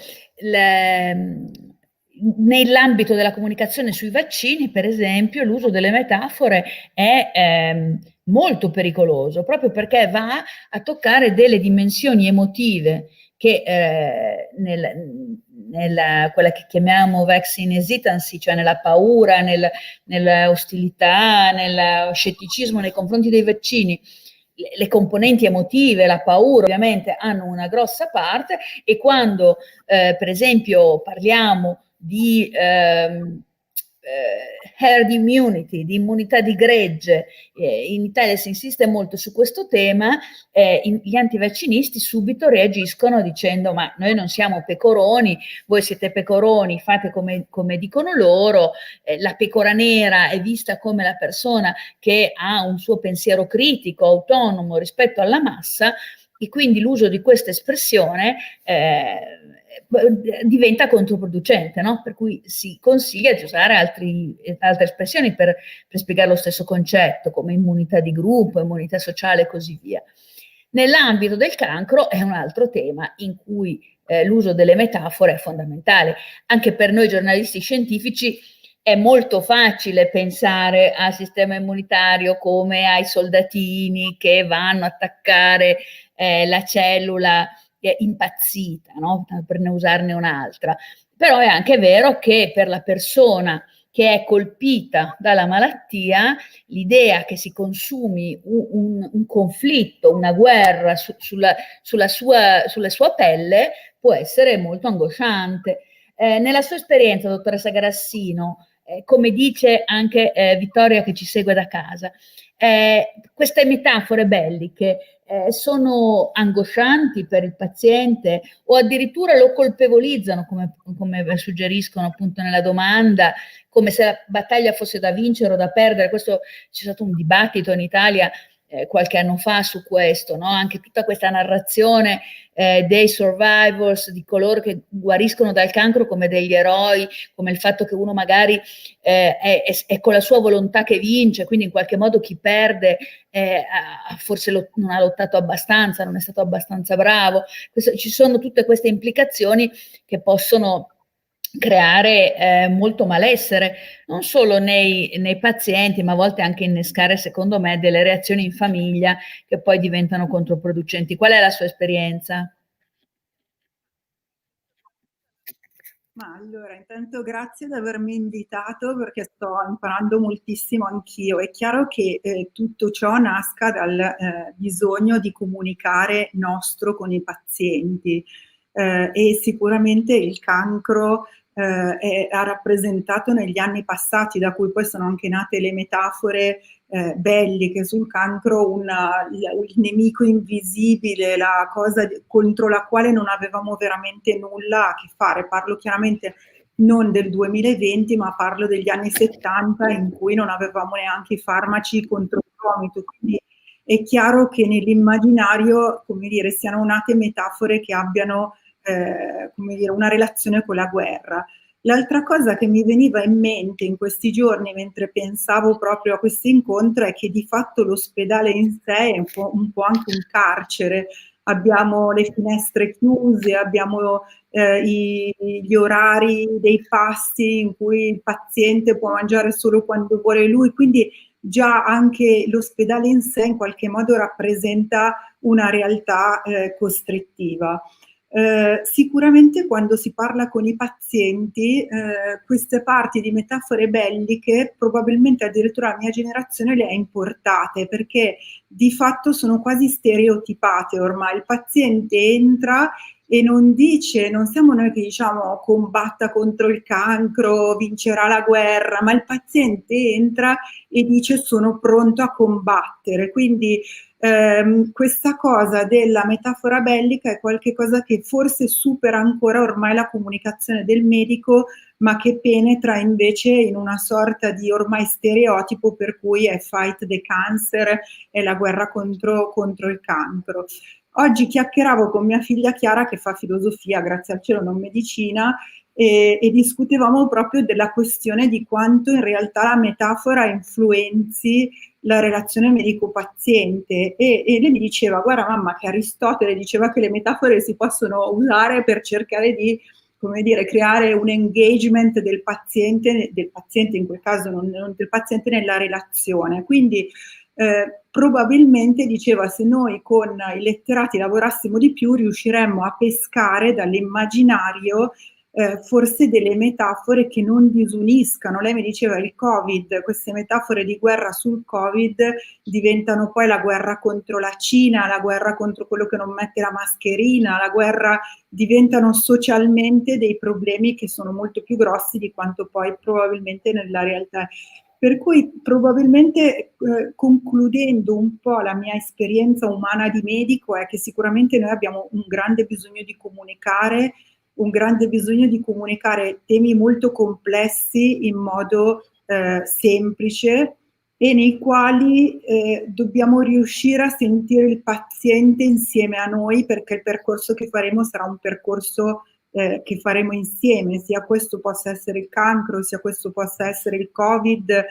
nell'ambito della comunicazione sui vaccini, per esempio, l'uso delle metafore è molto pericoloso, proprio perché va a toccare delle dimensioni emotive che quella che chiamiamo vaccine hesitancy, cioè nella paura, nella ostilità, nello scetticismo nei confronti dei vaccini. Le componenti emotive, la paura ovviamente hanno una grossa parte, e quando per esempio parliamo di herd immunity, di immunità di gregge, in Italia si insiste molto su questo tema, gli antivaccinisti subito reagiscono dicendo: ma noi non siamo pecoroni, voi siete pecoroni, fate come dicono loro, la pecora nera è vista come la persona che ha un suo pensiero critico, autonomo rispetto alla massa, e quindi l'uso di questa espressione diventa controproducente, no? Per cui si consiglia di usare altre espressioni per spiegare lo stesso concetto, come immunità di gruppo, immunità sociale e così via. Nell'ambito del cancro è un altro tema in cui l'uso delle metafore è fondamentale. Anche per noi giornalisti scientifici è molto facile pensare al sistema immunitario come ai soldatini che vanno a attaccare la cellula impazzita, no? Per ne usarne un'altra. Però è anche vero che per la persona che è colpita dalla malattia, l'idea che si consumi un conflitto, una guerra sulla sua pelle può essere molto angosciante. Nella sua esperienza, dottoressa Grassino, come dice anche Vittoria che ci segue da casa, queste metafore belliche sono angoscianti per il paziente o addirittura lo colpevolizzano, come suggeriscono appunto nella domanda, come se la battaglia fosse da vincere o da perdere. C'è stato un dibattito in Italia qualche anno fa su questo, no? Anche tutta questa narrazione dei survivors, di coloro che guariscono dal cancro come degli eroi, come il fatto che uno magari è con la sua volontà che vince, quindi in qualche modo chi perde forse non ha lottato abbastanza, non è stato abbastanza bravo. Ci sono tutte queste implicazioni che possono creare molto malessere, non solo nei pazienti, ma a volte anche innescare, secondo me, delle reazioni in famiglia che poi diventano controproducenti. Qual è la sua esperienza? Ma allora, intanto grazie di avermi invitato perché sto imparando moltissimo anch'io. È chiaro che tutto ciò nasca dal bisogno di comunicare nostro con i pazienti e sicuramente il cancro ha rappresentato negli anni passati, da cui poi sono anche nate le metafore belliche sul cancro, il nemico invisibile, la cosa contro la quale non avevamo veramente nulla a che fare. Parlo chiaramente non del 2020, ma parlo degli anni 70 in cui non avevamo neanche i farmaci contro il gomito. Quindi è chiaro che nell'immaginario, come dire, siano nate metafore che abbiano come dire, una relazione con la guerra. L'altra cosa che mi veniva in mente in questi giorni mentre pensavo proprio a questo incontro è che di fatto l'ospedale in sé è un po' anche un carcere. Abbiamo le finestre chiuse, abbiamo gli orari dei pasti in cui il paziente può mangiare solo quando vuole lui, quindi già anche l'ospedale in sé in qualche modo rappresenta una realtà costrittiva. Sicuramente quando si parla con i pazienti queste parti di metafore belliche probabilmente addirittura la mia generazione le ha importate, perché di fatto sono quasi stereotipate ormai. Il paziente entra e non siamo noi che diciamo combatta contro il cancro, vincerà la guerra, ma il paziente entra e dice sono pronto a combattere. Quindi questa cosa della metafora bellica è qualcosa che forse supera ancora ormai la comunicazione del medico, ma che penetra invece in una sorta di ormai stereotipo per cui è fight the cancer, è la guerra contro il cancro. Oggi chiacchieravo con mia figlia Chiara, che fa filosofia, grazie al cielo non medicina, e discutevamo proprio della questione di quanto in realtà la metafora influenzi la relazione medico-paziente e lei mi diceva, guarda mamma, che Aristotele diceva che le metafore si possono usare per cercare di, come dire, creare un engagement del paziente in quel caso non del paziente nella relazione. Quindi probabilmente diceva, se noi con i letterati lavorassimo di più riusciremmo a pescare dall'immaginario forse delle metafore che non disuniscano. Lei mi diceva il Covid, queste metafore di guerra sul Covid diventano poi la guerra contro la Cina, la guerra contro quello che non mette la mascherina, la guerra, diventano socialmente dei problemi che sono molto più grossi di quanto poi probabilmente nella realtà. Per cui probabilmente concludendo un po' la mia esperienza umana di medico è che sicuramente noi abbiamo un grande bisogno di comunicare temi molto complessi in modo semplice e nei quali dobbiamo riuscire a sentire il paziente insieme a noi, perché il percorso che faremo sarà un percorso che faremo insieme, sia questo possa essere il cancro, sia questo possa essere il Covid.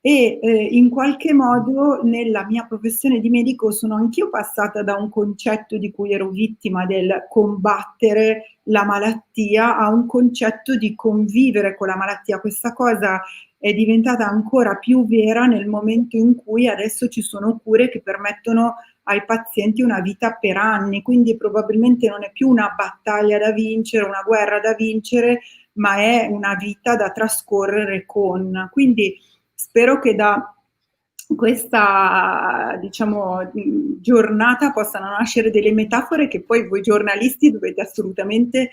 e in qualche modo nella mia professione di medico sono anch'io passata da un concetto di cui ero vittima del combattere la malattia a un concetto di convivere con la malattia. Questa cosa è diventata ancora più vera nel momento in cui adesso ci sono cure che permettono ai pazienti una vita per anni, quindi probabilmente non è più una battaglia da vincere, una guerra da vincere, ma è una vita da trascorrere con. Quindi spero che da questa, diciamo, giornata possano nascere delle metafore che poi voi giornalisti dovete assolutamente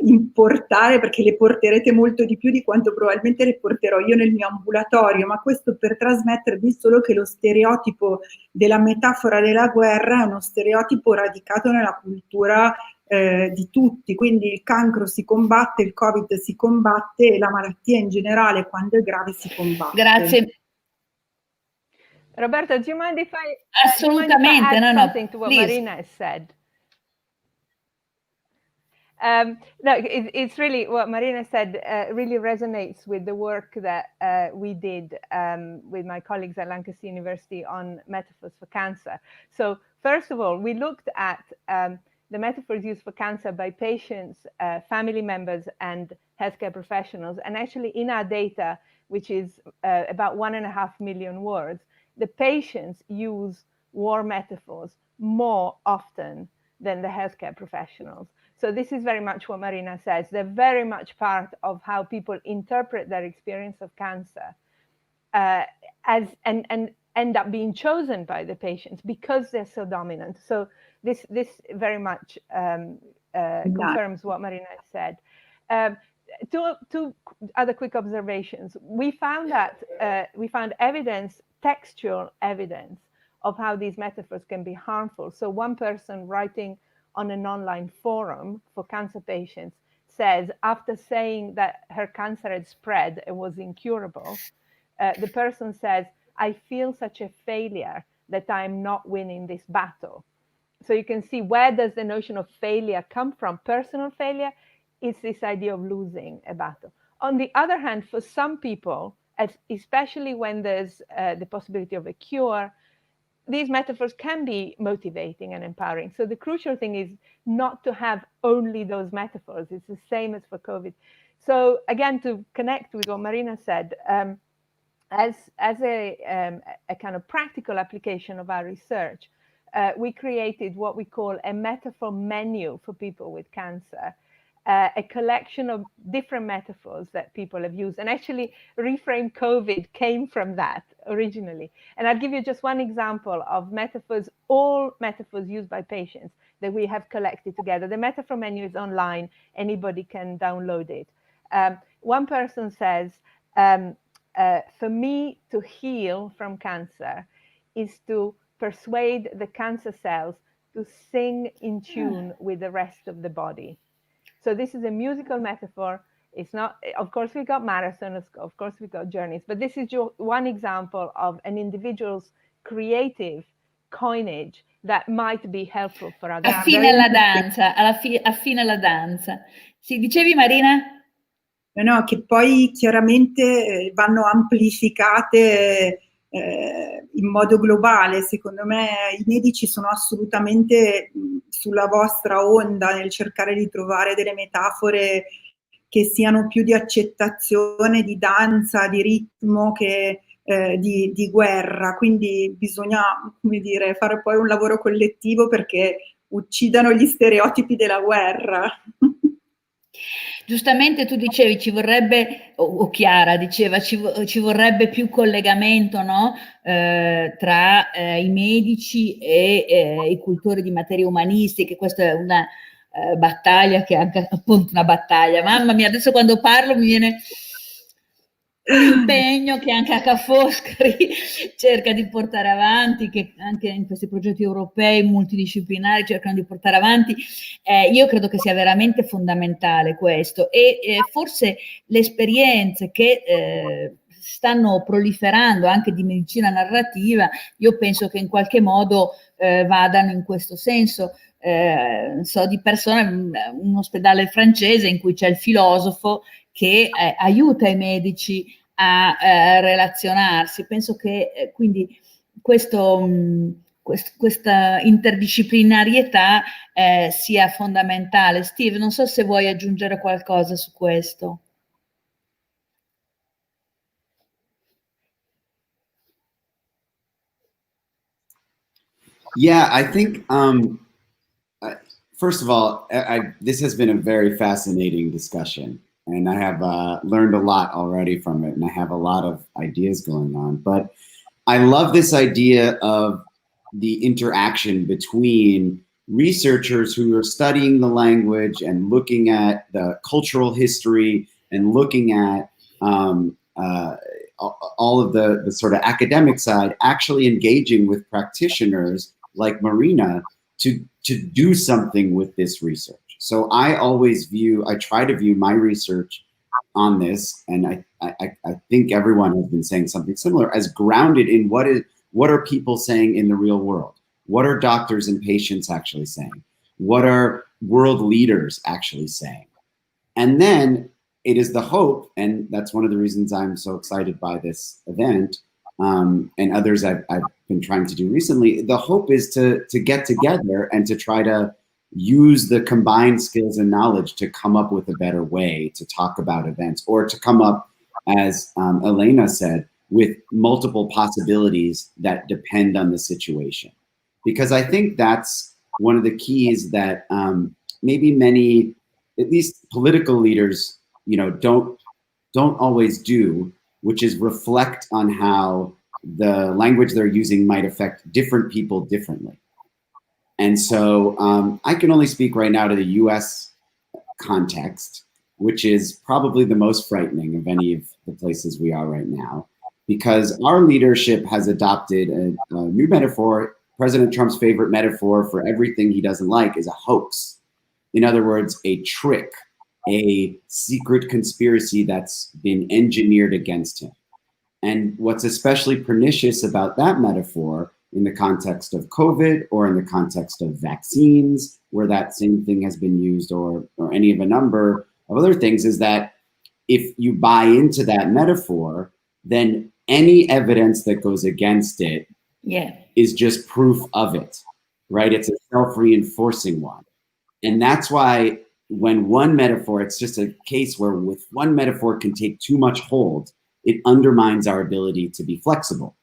importare, perché le porterete molto di più di quanto probabilmente le porterò io nel mio ambulatorio, ma questo per trasmettervi solo che lo stereotipo della metafora della guerra è uno stereotipo radicato nella cultura di tutti, quindi il cancro si combatte, il Covid si combatte e la malattia in generale, quando è grave, si combatte. Grazie. Roberta, do you mind if I Assolutamente, add no, something to what please. Marina has said? No, it's really what Marina said really resonates with the work that we did with my colleagues at Lancaster University on metaphors for cancer. So first of all, we looked at the metaphors used for cancer by patients, family members, and healthcare professionals. And actually in our data, which is about 1.5 million words, the patients use war metaphors more often than the healthcare professionals. So this is very much what Marina says. They're very much part of how people interpret their experience of cancer and end up being chosen by the patients because they're so dominant. So this very much confirms what Marina said. Two other quick observations. We found that we found evidence, textual evidence, of how these metaphors can be harmful. So one person writing on an online forum for cancer patients says, after saying that her cancer had spread and was incurable, the person says, I feel such a failure that I'm not winning this battle. So you can see, where does the notion of failure come from? Personal failure. It's this idea of losing a battle. On the other hand, for some people, especially when there's the possibility of a cure, these metaphors can be motivating and empowering. So the crucial thing is not to have only those metaphors. It's the same as for COVID. So again, to connect with what Marina said, as a kind of practical application of our research, we created what we call a metaphor menu for people with cancer. A collection of different metaphors that people have used. And actually, Reframe COVID came from that originally. And I'll give you just one example of metaphors, all metaphors used by patients that we have collected together. The metaphor menu is online. Anybody can download it. One person says, for me to heal from cancer is to persuade the cancer cells to sing in tune with the rest of the body. So this is a musical metaphor. It's not, of course, we got marathons, of course, we got journeys, but this is one example of an individual's creative coinage that might be helpful for others. Affine alla danza, affine alla danza. Sì, dicevi, Marina? No, che poi chiaramente vanno amplificate in modo globale. Secondo me i medici sono assolutamente sulla vostra onda nel cercare di trovare delle metafore che siano più di accettazione, di danza, di ritmo che di guerra. Quindi bisogna, come dire, fare poi un lavoro collettivo perché uccidano gli stereotipi della guerra. Giustamente tu dicevi ci vorrebbe, o Chiara diceva ci vorrebbe più collegamento, no? Tra i medici e i cultori di materie umanistiche. Questa è una battaglia che è anche appunto una battaglia. Mamma mia, adesso quando parlo mi viene un impegno che anche H. Foscari cerca di portare avanti, che anche in questi progetti europei multidisciplinari cercano di portare avanti. Io credo che sia veramente fondamentale questo e forse le esperienze che stanno proliferando anche di medicina narrativa, io penso che in qualche modo vadano in questo senso. So di persone, un ospedale francese in cui c'è il filosofo che aiuta i medici a relazionarsi. Penso che quindi questa interdisciplinarietà sia fondamentale. Steve, non so se vuoi aggiungere qualcosa su questo. Yeah, I think, first of all, this has been a very fascinating discussion, and I have learned a lot already from it, and I have a lot of ideas going on. But I love this idea of the interaction between researchers who are studying the language and looking at the cultural history and looking at all of the sort of academic side, actually engaging with practitioners like Marina to do something with this research. So I try to view my research on this, and I think everyone has been saying something similar, as grounded in what are people saying in the real world? What are doctors and patients actually saying? What are world leaders actually saying? And then it is the hope, and that's one of the reasons I'm so excited by this event, and others I've been trying to do recently. The hope is to get together and to try to use the combined skills and knowledge to come up with a better way to talk about events, or to come up, as Elena said, with multiple possibilities that depend on the situation. Because I think that's one of the keys that maybe many, at least political leaders, don't always do, which is reflect on how the language they're using might affect different people differently. And so I can only speak right now to the US context, which is probably the most frightening of any of the places we are right now, because our leadership has adopted a new metaphor. President Trump's favorite metaphor for everything he doesn't like is a hoax. In other words, a trick, a secret conspiracy that's been engineered against him. And what's especially pernicious about that metaphor in the context of COVID, or in the context of vaccines, where that same thing has been used, or any of a number of other things, is that if you buy into that metaphor, then any evidence that goes against it is just proof of it, right? It's a self-reinforcing one. And that's why when one metaphor, it's just a case where with one metaphor can take too much hold, it undermines our ability to be flexible.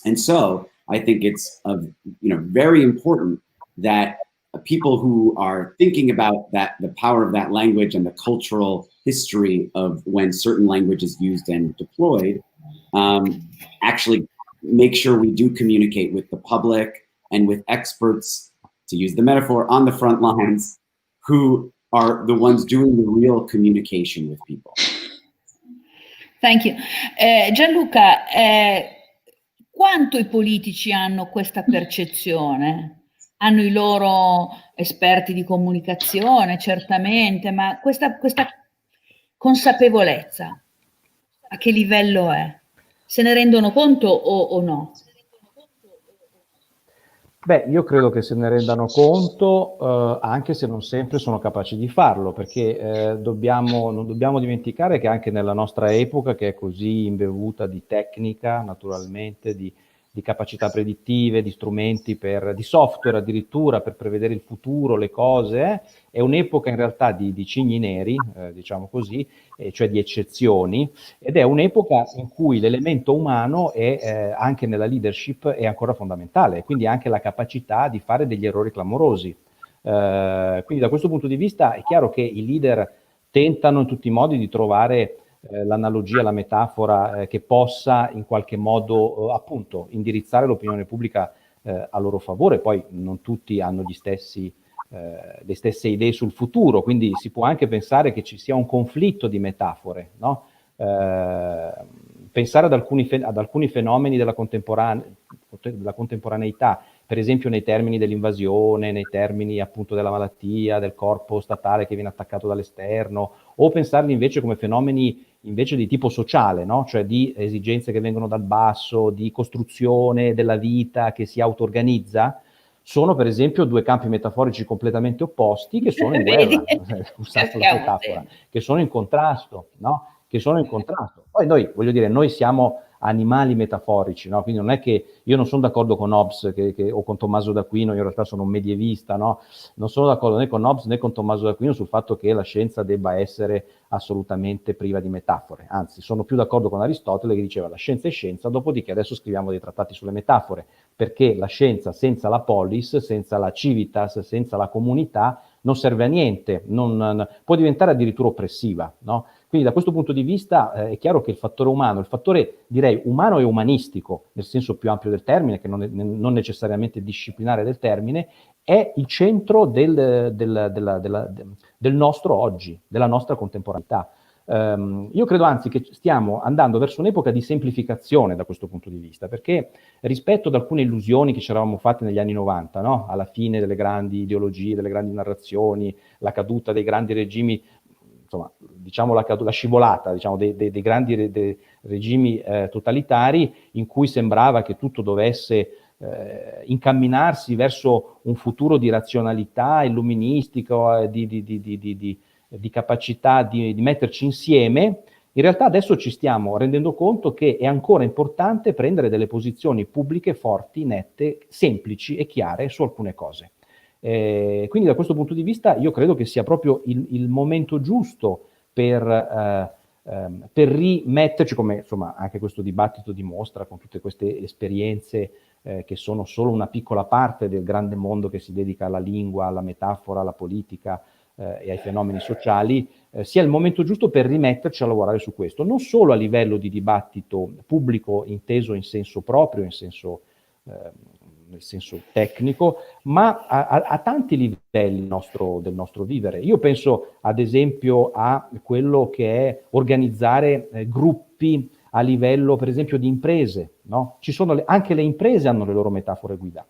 And so I think it's very important that people who are thinking about the power of that language and the cultural history of when certain language is used and deployed, actually make sure we do communicate with the public and with experts, to use the metaphor, on the front lines, who are the ones doing the real communication with people. Thank you. Gianluca, quanto i politici hanno questa percezione? Hanno i loro esperti di comunicazione, certamente, ma questa consapevolezza a che livello è? Se ne rendono conto o no? Beh, io credo che se ne rendano conto, anche se non sempre sono capaci di farlo, perché non dobbiamo dimenticare che anche nella nostra epoca, che è così imbevuta di tecnica, naturalmente, di capacità predittive, di strumenti, di software addirittura per prevedere il futuro, le cose, è un'epoca in realtà di cigni neri, diciamo così, cioè di eccezioni, ed è un'epoca in cui l'elemento umano è, anche nella leadership, è ancora fondamentale, quindi anche la capacità di fare degli errori clamorosi. Quindi da questo punto di vista è chiaro che i leader tentano in tutti i modi di trovare l'analogia, la metafora che possa in qualche modo appunto indirizzare l'opinione pubblica a loro favore. Poi non tutti hanno le stesse idee sul futuro, quindi si può anche pensare che ci sia un conflitto di metafore, no? Pensare ad alcuni fenomeni della contemporaneità, per esempio nei termini dell'invasione, nei termini appunto della malattia, del corpo statale che viene attaccato dall'esterno, o pensarli invece come fenomeni invece di tipo sociale, no? Cioè di esigenze che vengono dal basso, di costruzione della vita che si auto-organizza. Sono per esempio due campi metaforici completamente opposti che sono in guerra, scusate la metafora, che sono in contrasto, no? che sono in contrasto. Poi noi, voglio dire, noi siamo animali metaforici, no? Quindi non è che io non sono d'accordo con Hobbes o con Tommaso d'Aquino, io in realtà sono un medievista, no? Non sono d'accordo né con Hobbes né con Tommaso d'Aquino sul fatto che la scienza debba essere assolutamente priva di metafore, anzi sono più d'accordo con Aristotele che diceva la scienza è scienza, dopodiché adesso scriviamo dei trattati sulle metafore, perché la scienza senza la polis, senza la civitas, senza la comunità non serve a niente, può diventare addirittura oppressiva, no? Quindi da questo punto di vista è chiaro che il fattore umano, il fattore direi umano e umanistico, nel senso più ampio del termine, che non necessariamente disciplinare del termine, è il centro del nostro oggi, della nostra contemporaneità. Io credo anzi che stiamo andando verso un'epoca di semplificazione da questo punto di vista, perché rispetto ad alcune illusioni che ci eravamo fatte negli anni 90, no? Alla fine delle grandi ideologie, delle grandi narrazioni, la caduta dei grandi regimi, insomma, diciamo la scivolata, diciamo, dei grandi regimi totalitari, in cui sembrava che tutto dovesse incamminarsi verso un futuro di razionalità illuministico, di capacità di metterci insieme. In realtà adesso ci stiamo rendendo conto che è ancora importante prendere delle posizioni pubbliche forti, nette, semplici e chiare su alcune cose. Quindi da questo punto di vista io credo che sia proprio il momento giusto per rimetterci, come insomma anche questo dibattito dimostra, con tutte queste esperienze che sono solo una piccola parte del grande mondo che si dedica alla lingua, alla metafora, alla politica e ai fenomeni sociali, sia il momento giusto per rimetterci a lavorare su questo, non solo a livello di dibattito pubblico inteso in senso proprio, nel senso tecnico, ma a tanti livelli del nostro vivere. Io penso ad esempio a quello che è organizzare gruppi a livello per esempio di imprese, no? Anche le imprese hanno le loro metafore guida,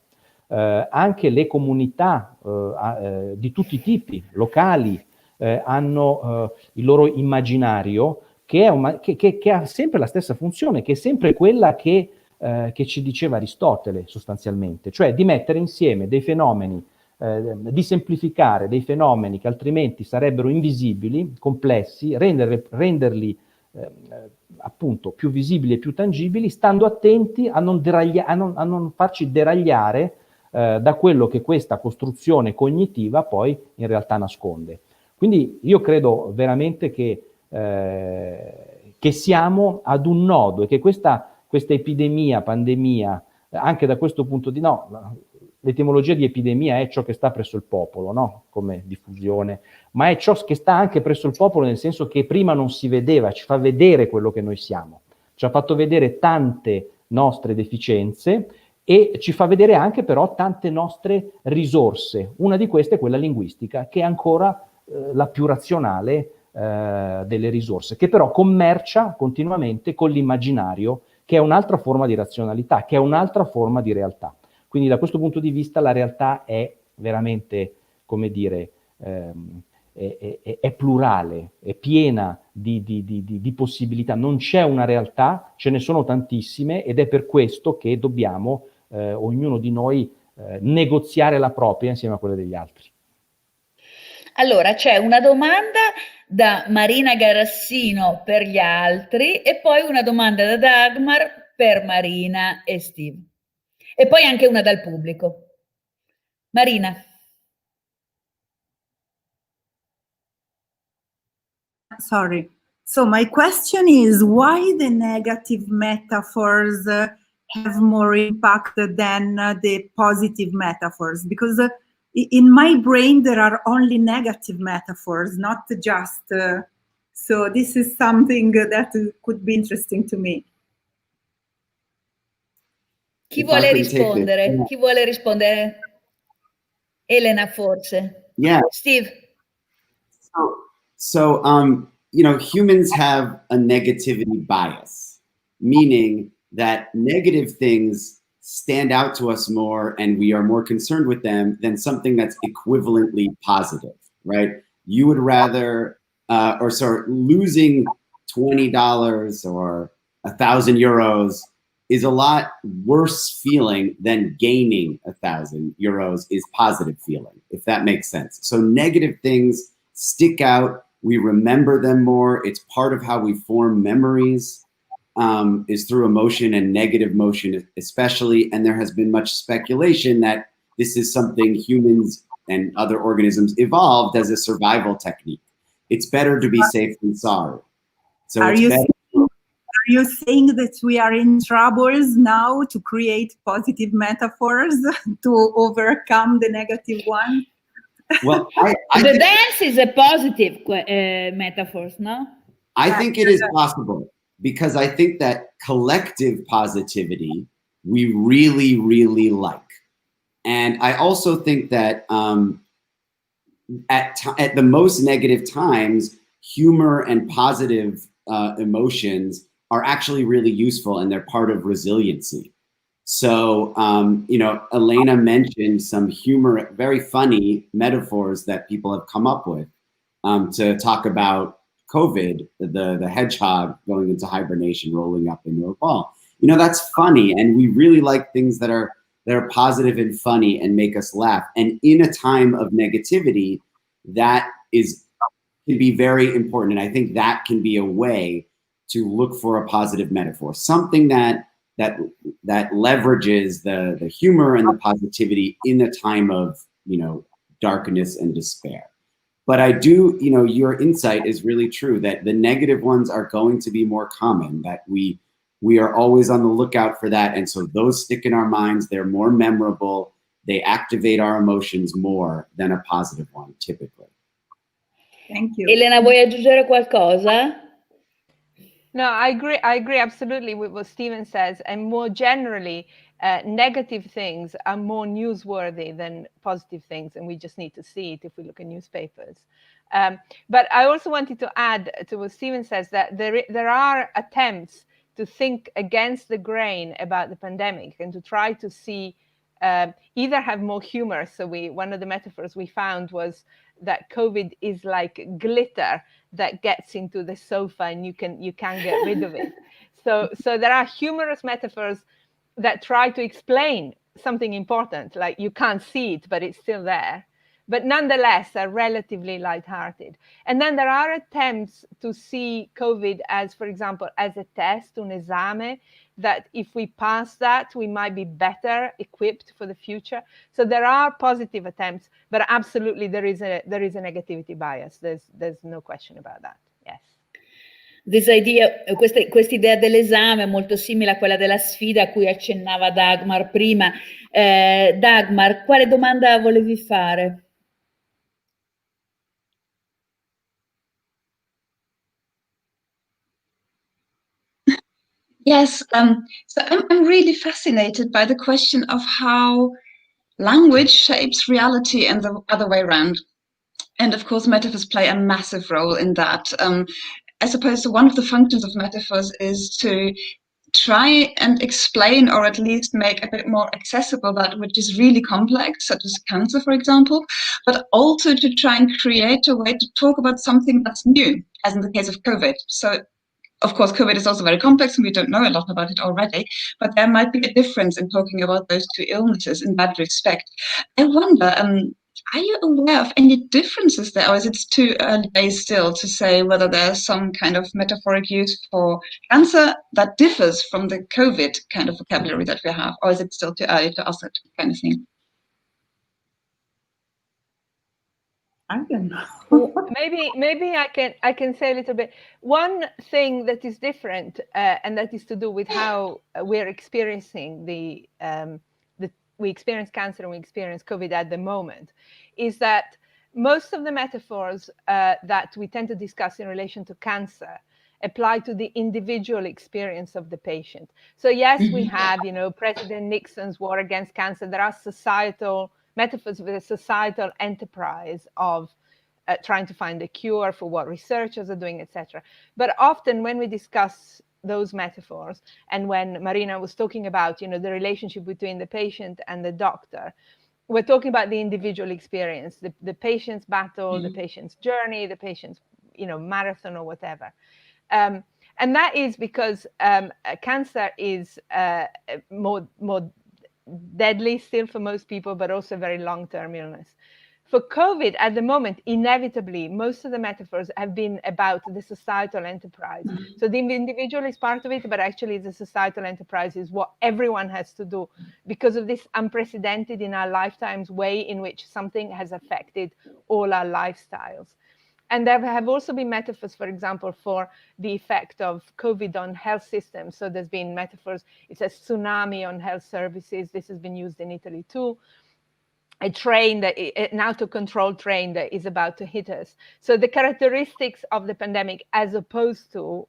anche le comunità di tutti i tipi, locali, hanno il loro immaginario che ha sempre la stessa funzione, che è sempre quella che ci diceva Aristotele sostanzialmente, cioè di mettere insieme dei fenomeni, di semplificare dei fenomeni che altrimenti sarebbero invisibili, complessi, renderli appunto più visibili e più tangibili, stando attenti a non farci deragliare da quello che questa costruzione cognitiva poi in realtà nasconde. Quindi io credo veramente che siamo ad un nodo e che questa epidemia, pandemia, anche da questo punto di vista, l'etimologia di epidemia è ciò che sta presso il popolo, no? Come diffusione, ma è ciò che sta anche presso il popolo nel senso che prima non si vedeva, ci fa vedere quello che noi siamo, ci ha fatto vedere tante nostre deficienze e ci fa vedere anche però tante nostre risorse. Una di queste è quella linguistica, che è ancora la più razionale delle risorse, che però commercia continuamente con l'immaginario, che è un'altra forma di razionalità, che è un'altra forma di realtà. Quindi da questo punto di vista la realtà è veramente, come dire, è plurale, è piena di possibilità. Non c'è una realtà, ce ne sono tantissime ed è per questo che dobbiamo, ognuno di noi, negoziare la propria insieme a quelle degli altri. Allora, c'è una domanda da Marina Garassino per gli altri e poi una domanda da Dagmar per Marina e Steve. E poi anche una dal pubblico. Marina. Sorry. So my question is, why the negative metaphors have more impact than the positive metaphors? Because in my brain, there are only negative metaphors, not just. So this is something that could be interesting to me. Chi vuole rispondere? Chi vuole rispondere? Elena, forse. Yeah. Steve. So, you know, humans have a negativity bias, meaning that negative things stand out to us more and we are more concerned with them than something that's equivalently positive, right? You would rather, losing $20 or 1,000 euros is a lot worse feeling than gaining 1,000 euros is positive feeling, if that makes sense. So negative things stick out We remember them more. It's part of how we form memories, is through emotion and negative motion especially. And there has been much speculation that this is something humans and other organisms evolved as a survival technique. It's better to be safe than sorry. So Are it's you better. Are you saying that we are in troubles now to create positive metaphors to overcome the negative one? Well, I The think, dance is a positive metaphor, no? I think it is possible, because I think that collective positivity we really, really like. And I also think that at the most negative times, humor and positive emotions are actually really useful, and they're part of resiliency. So, Elena mentioned some humor, very funny metaphors that people have come up with to talk about COVID, the hedgehog going into hibernation, rolling up into a ball. That's funny, and we really like things that are positive and funny and make us laugh. And in a time of negativity, that can be very important. And I think that can be a way to look for a positive metaphor, something that leverages the humor and the positivity in a time of darkness and despair. But I do, your insight is really true, that the negative ones are going to be more common, that we are always on the lookout for that. And so those stick in our minds. They're more memorable. They activate our emotions more than a positive one, typically. Thank you. Elena, vuoi aggiungere qualcosa? No, I agree absolutely with what Stephen says. And more generally, negative things are more newsworthy than positive things. And we just need to see it if we look at newspapers. But I also wanted to add to what Stephen says, that there are attempts to think against the grain about the pandemic and to try to see either have more humor. So one of the metaphors we found was that COVID is like glitter that gets into the sofa and you can't get rid of it. So there are humorous metaphors that try to explain something important, like you can't see it, but it's still there. But nonetheless are relatively lighthearted. And then there are attempts to see COVID as, for example, as a test, un esame, that if we pass that, we might be better equipped for the future. So there are positive attempts, but absolutely there is a negativity bias. There's no question about that. Yes. This idea, quest'idea dell'esame è molto simile a quella della sfida a cui accennava Dagmar prima. Dagmar, quale domanda volevi fare? Yes, so I'm really fascinated by the question of how language shapes reality and the other way around. And of course, metaphors play a massive role in that. I suppose one of the functions of metaphors is to try and explain, or at least make a bit more accessible, that which is really complex, such as cancer, for example, but also to try and create a way to talk about something that's new, as in the case of COVID. So of course, COVID is also very complex and we don't know a lot about it already, but there might be a difference in talking about those two illnesses in that respect. I wonder, are you aware of any differences there, or is it too early days still to say whether there's some kind of metaphoric use for cancer that differs from the COVID kind of vocabulary that we have, or is it still too early to ask that kind of thing? I don't know. Maybe I can say a little bit. One thing that is different, and that is to do with how we're experiencing we experience cancer and we experience COVID at the moment, is that most of the metaphors that we tend to discuss in relation to cancer apply to the individual experience of the patient. So yes, we have, President Nixon's war against cancer. There are societal metaphors with a societal enterprise of trying to find a cure for what researchers are doing, etc. But often when we discuss those metaphors, and when Marina was talking about, the relationship between the patient and the doctor, we're talking about the individual experience, the patient's battle, the patient's journey, the patient's, marathon or whatever. And that is because cancer is more deadly still for most people, but also a very long-term illness. For COVID, at the moment, inevitably, most of the metaphors have been about the societal enterprise. So the individual is part of it, but actually the societal enterprise is what everyone has to do because of this unprecedented in our lifetimes way in which something has affected all our lifestyles. And there have also been metaphors, for example, for the effect of COVID on health systems. So there's been metaphors, it's a tsunami on health services. This has been used in Italy too. A train an out-of-control train that is about to hit us. So the characteristics of the pandemic, as opposed to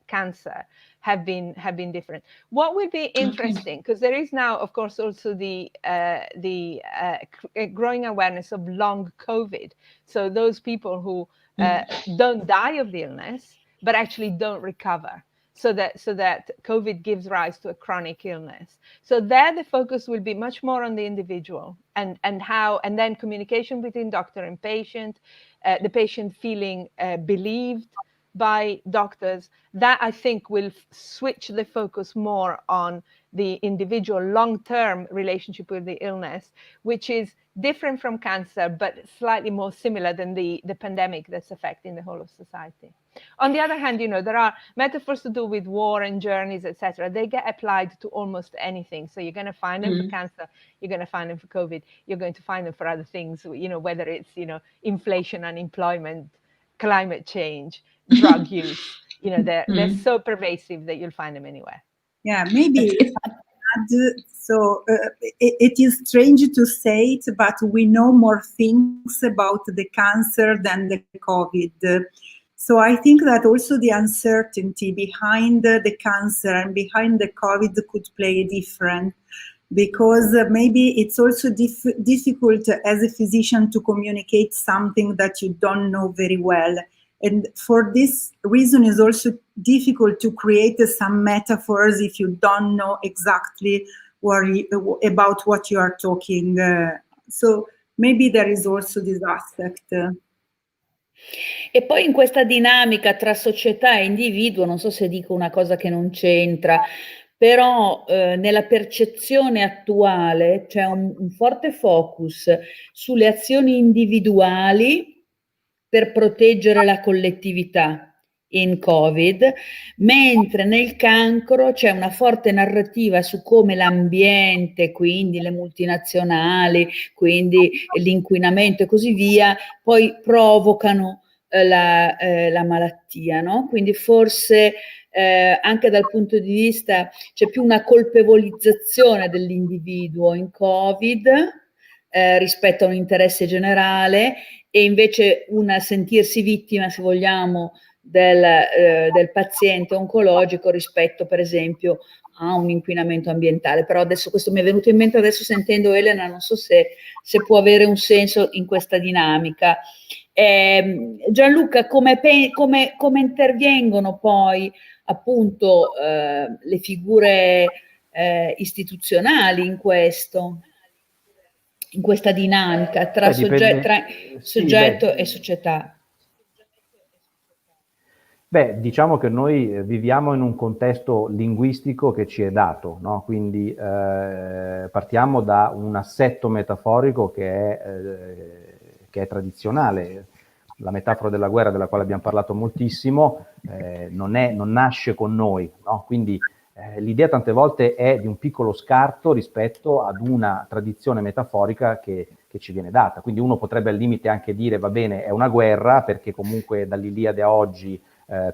cancer, have been different. What will be interesting, because there is now, of course, also the growing awareness of long COVID. So those people who don't die of the illness, but actually don't recover. So that COVID gives rise to a chronic illness. So there the focus will be much more on the individual and then communication between doctor and patient, the patient feeling believed by doctors. That I think will switch the focus more on the individual long-term relationship with the illness, which is different from cancer, but slightly more similar than the pandemic that's affecting the whole of society. On the other hand, there are metaphors to do with war and journeys, etc. They get applied to almost anything. So you're going to find them for cancer, you're going to find them for COVID, you're going to find them for other things, whether it's, inflation, unemployment, climate change, drug use, they're so pervasive that you'll find them anywhere. Yeah, maybe. So it is strange to say it, but we know more things about the cancer than the COVID. So I think that also the uncertainty behind the cancer and behind the COVID could play different, because maybe it's also difficult as a physician to communicate something that you don't know very well. And for this reason, it's also difficult to create some metaphors if you don't know exactly about what you are talking. So maybe there is also this aspect. E poi in questa dinamica tra società e individuo, non so se dico una cosa che non c'entra, però nella percezione attuale c'è un forte focus sulle azioni individuali per proteggere la collettività in Covid, mentre nel cancro c'è una forte narrativa su come l'ambiente, quindi le multinazionali, quindi l'inquinamento e così via, poi provocano la malattia, no? Quindi forse anche dal punto di vista c'è più una colpevolizzazione dell'individuo in Covid rispetto a un interesse generale, e invece sentirsi vittima, se vogliamo, del paziente oncologico rispetto, per esempio, a un inquinamento ambientale. Però adesso questo mi è venuto in mente adesso sentendo Elena, non so se può avere un senso in questa dinamica. Gianluca, come intervengono poi appunto le figure istituzionali in questa dinamica tra soggetto e società? Diciamo che noi viviamo in un contesto linguistico che ci è dato, no? Quindi partiamo da un assetto metaforico che è tradizionale. La metafora della guerra, della quale abbiamo parlato moltissimo, non nasce con noi, no? Quindi l'idea tante volte è di un piccolo scarto rispetto ad una tradizione metaforica che ci viene data. Quindi uno potrebbe al limite anche dire, va bene, è una guerra, perché comunque dall'Iliade a oggi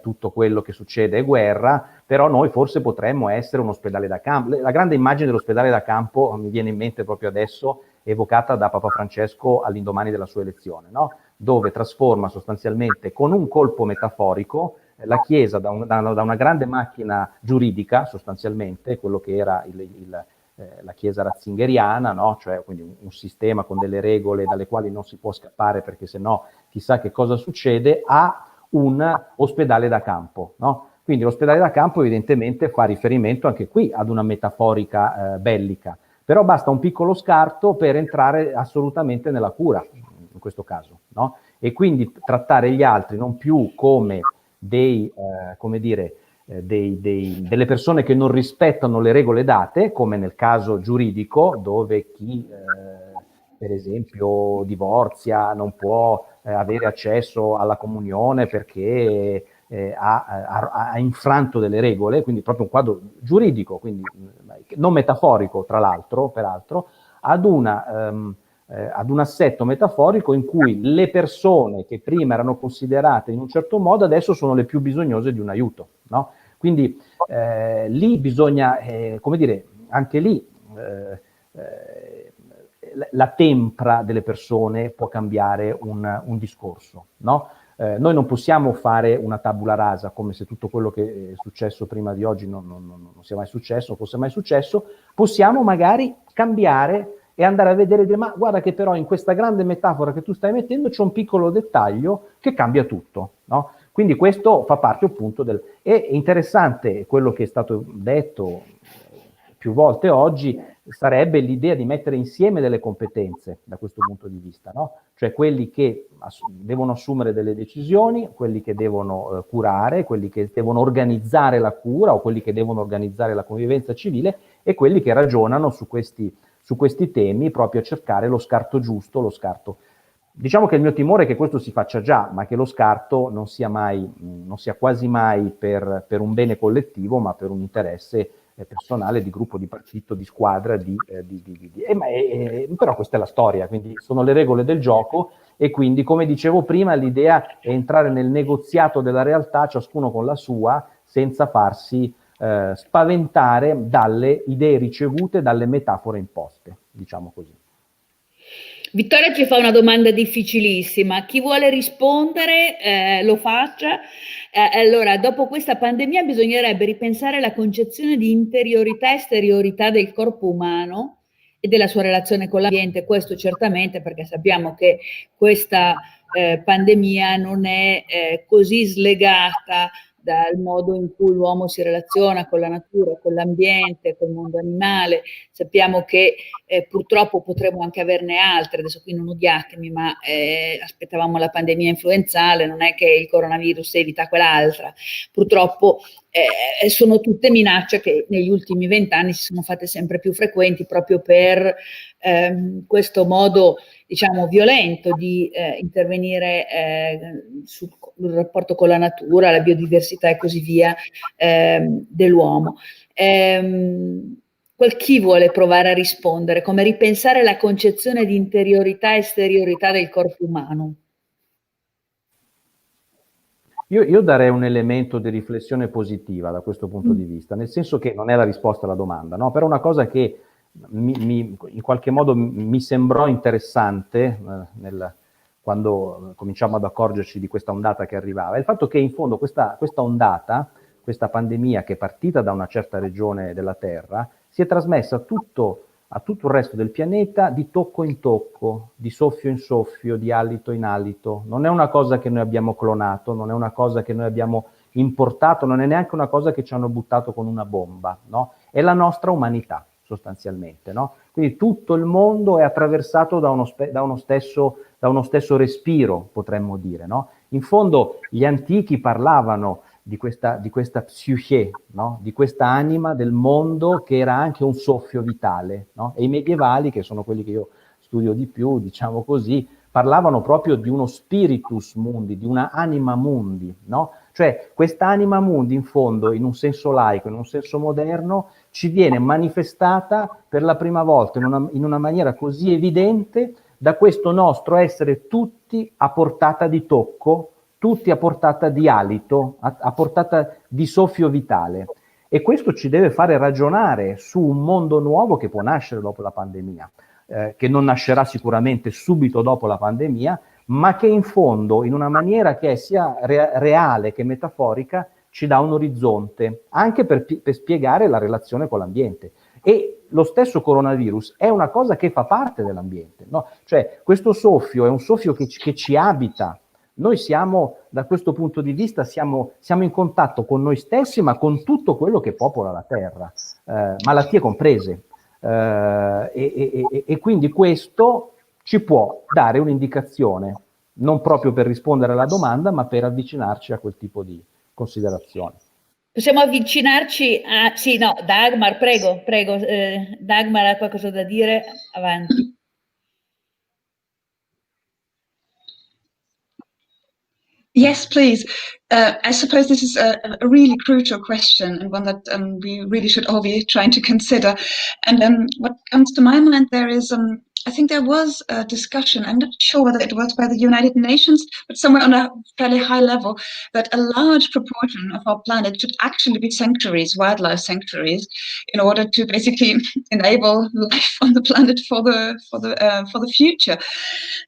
tutto quello che succede è guerra, però noi forse potremmo essere un ospedale da campo. La grande immagine dell'ospedale da campo mi viene in mente proprio adesso, evocata da Papa Francesco all'indomani della sua elezione, no? Dove trasforma sostanzialmente con un colpo metaforico la Chiesa da una grande macchina giuridica, sostanzialmente, quello che era la Chiesa ratzingeriana, no? Cioè quindi un sistema con delle regole dalle quali non si può scappare perché sennò chissà che cosa succede, a un ospedale da campo, no? Quindi l'ospedale da campo evidentemente fa riferimento anche qui ad una metaforica bellica, però basta un piccolo scarto per entrare assolutamente nella cura, in questo caso, no? E quindi trattare gli altri non più come delle persone che non rispettano le regole date, come nel caso giuridico, dove chi per esempio divorzia, non può avere accesso alla comunione perché ha infranto delle regole, quindi proprio un quadro giuridico, quindi non metaforico tra l'altro, peraltro, ad un assetto metaforico in cui le persone che prima erano considerate in un certo modo adesso sono le più bisognose di un aiuto, no? Quindi lì bisogna, come dire, anche lì la tempra delle persone può cambiare un discorso, no? Noi non possiamo fare una tabula rasa come se tutto quello che è successo prima di oggi non sia mai successo, non fosse mai successo. Possiamo magari cambiare e andare a vedere e dire ma guarda che però in questa grande metafora che tu stai mettendo c'è un piccolo dettaglio che cambia tutto, no? Quindi questo fa parte appunto del... È interessante quello che è stato detto più volte oggi, sarebbe l'idea di mettere insieme delle competenze da questo punto di vista, no? Cioè quelli che devono assumere delle decisioni, quelli che devono curare, quelli che devono organizzare la cura o quelli che devono organizzare la convivenza civile e quelli che ragionano su questi temi proprio a cercare lo scarto giusto, lo scarto. Diciamo che il mio timore è che questo si faccia già, ma che lo scarto non sia quasi mai per un bene collettivo, ma per un interesse personale, di gruppo, di partito, di squadra, però questa è la storia, quindi sono le regole del gioco e quindi, come dicevo prima, l'idea è entrare nel negoziato della realtà, ciascuno con la sua, senza farsi spaventare dalle idee ricevute, dalle metafore imposte, diciamo così. Vittoria ci fa una domanda difficilissima. Chi vuole rispondere lo faccia. Allora, dopo questa pandemia bisognerebbe ripensare la concezione di interiorità e esteriorità del corpo umano e della sua relazione con l'ambiente. Questo certamente, perché sappiamo che questa pandemia non è così slegata dal modo in cui l'uomo si relaziona con la natura, con l'ambiente, col mondo animale. Sappiamo che purtroppo potremo anche averne altre, adesso qui non odiatemi, ma aspettavamo la pandemia influenzale, non è che il coronavirus evita quell'altra. Purtroppo sono tutte minacce che negli ultimi 20 anni si sono fatte sempre più frequenti proprio per questo modo, diciamo, violento di intervenire sul rapporto con la natura, la biodiversità e così via dell'uomo. Chi vuole provare a rispondere? Come ripensare la concezione di interiorità e esteriorità del corpo umano? Io darei un elemento di riflessione positiva da questo punto di vista, nel senso che non è la risposta alla domanda, no? Però una cosa che in qualche modo mi sembrò interessante quando cominciamo ad accorgerci di questa ondata che arrivava, è il fatto che in fondo questa ondata, questa pandemia che è partita da una certa regione della Terra, si è trasmessa a tutto il resto del pianeta di tocco in tocco, di soffio in soffio, di alito in alito. Non è una cosa che noi abbiamo clonato, non è una cosa che noi abbiamo importato, non è neanche una cosa che ci hanno buttato con una bomba, no? È la nostra umanità, sostanzialmente, no? Quindi tutto il mondo è attraversato da uno stesso respiro, potremmo dire, no? In fondo gli antichi parlavano di questa psiche, no? Di questa anima del mondo che era anche un soffio vitale, no? E i medievali, che sono quelli che io studio di più, diciamo così, parlavano proprio di uno spiritus mundi, di una anima mundi, no? Cioè questa anima mundi in fondo, in un senso laico, in un senso moderno, ci viene manifestata per la prima volta in una maniera così evidente da questo nostro essere tutti a portata di tocco, tutti a portata di alito, a portata di soffio vitale. E questo ci deve fare ragionare su un mondo nuovo che può nascere dopo la pandemia, che non nascerà sicuramente subito dopo la pandemia, ma che in fondo, in una maniera che è sia reale che metaforica, ci dà un orizzonte, anche per spiegare la relazione con l'ambiente. E lo stesso coronavirus è una cosa che fa parte dell'ambiente, no? Cioè questo soffio è un soffio che ci abita. Noi siamo, da questo punto di vista, siamo in contatto con noi stessi, ma con tutto quello che popola la Terra, malattie comprese. E quindi questo ci può dare un'indicazione, non proprio per rispondere alla domanda, ma per avvicinarci a quel tipo di considerazioni. Possiamo avvicinarci a... Sì, no, Dagmar, prego. Dagmar ha qualcosa da dire? Avanti. Yes, please. I suppose this is a really crucial question and one that we really should all be trying to consider. And what comes to my mind there is, I think there was a discussion, I'm not sure whether it was by the United Nations, but somewhere on a fairly high level, that a large proportion of our planet should actually be sanctuaries, wildlife sanctuaries, in order to basically enable life on the planet for the future.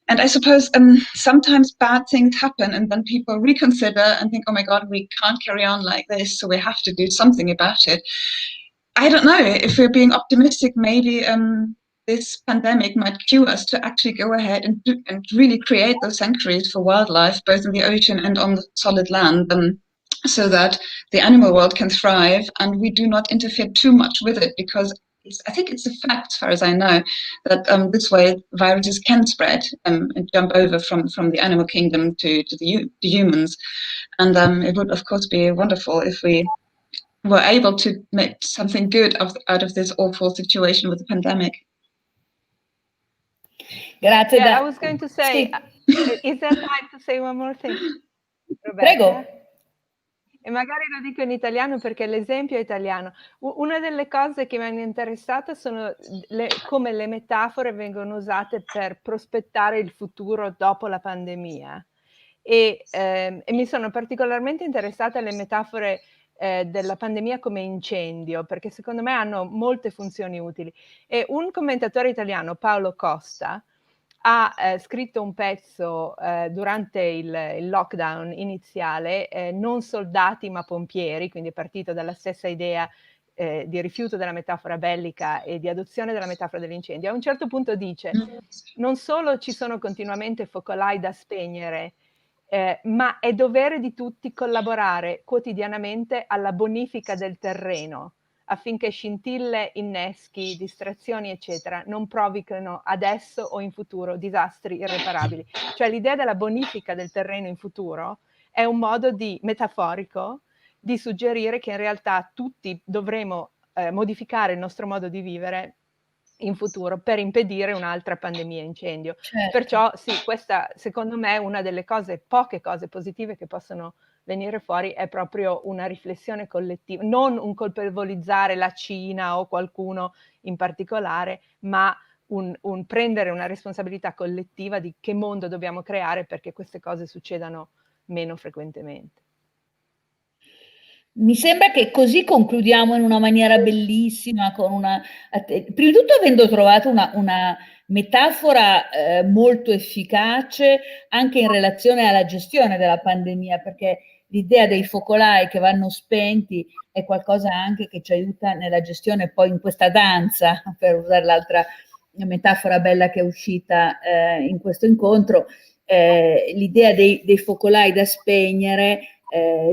And I suppose sometimes bad things happen, and then people reconsider and think, oh my God, we can't carry on like this, so we have to do something about it. I don't know, if we're being optimistic, maybe this pandemic might cue us to actually go ahead and really create those sanctuaries for wildlife, both in the ocean and on the solid land, so that the animal world can thrive and we do not interfere too much with it, because I think it's a fact, as far as I know, that this way viruses can spread and jump over from the animal kingdom to the humans. And it would, of course, be wonderful if we were able to make something good out of this awful situation with the pandemic. Grazie. Yeah, I was going to say, is there time to say one more thing? Roberta? Prego. E magari lo dico in italiano perché l'esempio è italiano. Una delle cose che mi hanno interessato sono come le metafore vengono usate per prospettare il futuro dopo la pandemia. E mi sono particolarmente interessata alle metafore della pandemia come incendio, perché secondo me hanno molte funzioni utili. E un commentatore italiano, Paolo Costa, ha scritto un pezzo durante il lockdown iniziale, Non soldati ma pompieri, quindi è partito dalla stessa idea di rifiuto della metafora bellica e di adozione della metafora dell'incendio. A un certo punto dice, non solo ci sono continuamente focolai da spegnere, ma è dovere di tutti collaborare quotidianamente alla bonifica del terreno, affinché scintille, inneschi, distrazioni, eccetera, non provochino adesso o in futuro disastri irreparabili. Cioè l'idea della bonifica del terreno in futuro è un modo metaforico di suggerire che in realtà tutti dovremo modificare il nostro modo di vivere in futuro per impedire un'altra pandemia incendio. Certo. Perciò sì, questa secondo me è una delle poche cose positive che possono venire fuori, è proprio una riflessione collettiva, non un colpevolizzare la Cina o qualcuno in particolare, ma un prendere una responsabilità collettiva di che mondo dobbiamo creare perché queste cose succedano meno frequentemente. Mi sembra che così concludiamo in una maniera bellissima, prima di tutto avendo trovato una metafora molto efficace anche in relazione alla gestione della pandemia, perché l'idea dei focolai che vanno spenti è qualcosa anche che ci aiuta nella gestione poi in questa danza, per usare l'altra metafora bella che è uscita in questo incontro, l'idea dei focolai da spegnere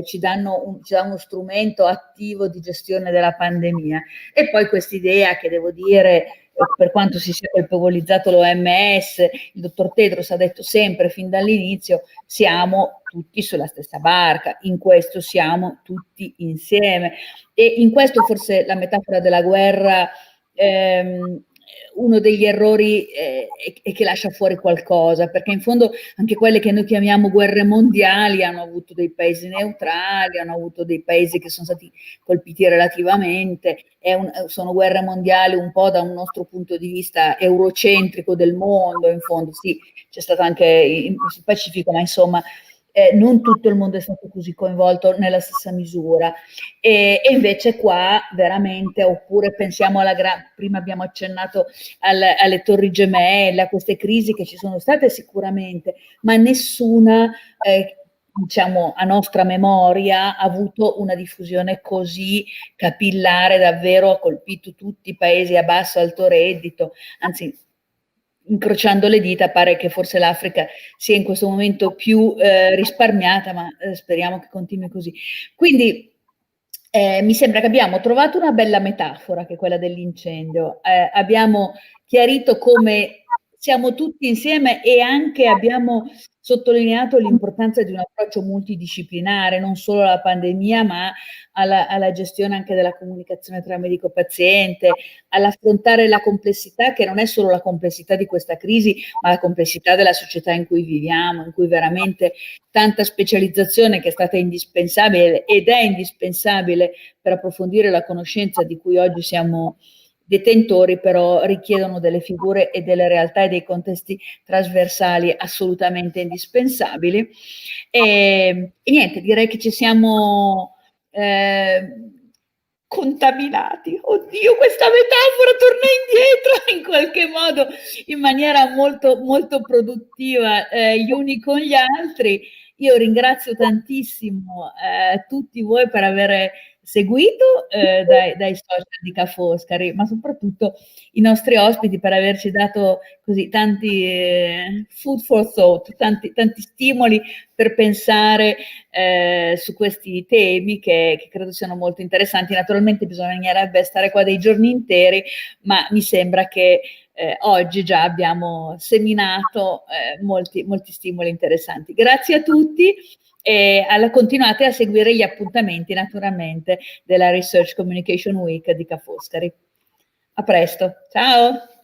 ci danno uno strumento attivo di gestione della pandemia. E poi quest'idea che devo dire, per quanto si sia colpevolizzato l'OMS, il dottor Tedros ha detto sempre fin dall'inizio, siamo tutti sulla stessa barca, in questo siamo tutti insieme. E in questo forse la metafora della guerra uno degli errori è che lascia fuori qualcosa, perché in fondo anche quelle che noi chiamiamo guerre mondiali hanno avuto dei paesi neutrali, hanno avuto dei paesi che sono stati colpiti relativamente, sono guerre mondiali un po' da un nostro punto di vista eurocentrico del mondo, in fondo sì, c'è stato anche il Pacifico, ma insomma non tutto il mondo è stato così coinvolto nella stessa misura e invece qua veramente, oppure pensiamo prima abbiamo accennato alle torri gemelle, a queste crisi che ci sono state sicuramente, ma nessuna diciamo a nostra memoria ha avuto una diffusione così capillare, davvero ha colpito tutti i paesi a basso alto reddito, anzi incrociando le dita pare che forse l'Africa sia in questo momento più risparmiata, ma speriamo che continui così. Quindi mi sembra che abbiamo trovato una bella metafora, che è quella dell'incendio. Abbiamo chiarito come siamo tutti insieme e anche abbiamo sottolineato l'importanza di un approccio multidisciplinare, non solo alla pandemia, ma alla gestione anche della comunicazione tra medico-paziente, all'affrontare la complessità, che non è solo la complessità di questa crisi, ma la complessità della società in cui viviamo, in cui veramente tanta specializzazione che è stata indispensabile ed è indispensabile per approfondire la conoscenza di cui oggi siamo detentori, però richiedono delle figure e delle realtà e dei contesti trasversali assolutamente indispensabili. E niente, direi che ci siamo contaminati. Oddio, questa metafora torna indietro in qualche modo in maniera molto, molto produttiva, gli uni con gli altri. Io ringrazio tantissimo tutti voi per aver seguito dai social di Ca' Foscari, ma soprattutto i nostri ospiti per averci dato così tanti food for thought, tanti stimoli per pensare su questi temi che credo siano molto interessanti. Naturalmente bisognerebbe stare qua dei giorni interi, ma mi sembra che oggi già abbiamo seminato molti stimoli interessanti. Grazie a tutti e continuate a seguire gli appuntamenti naturalmente della Research Communication Week di Ca' Foscari. A presto, ciao!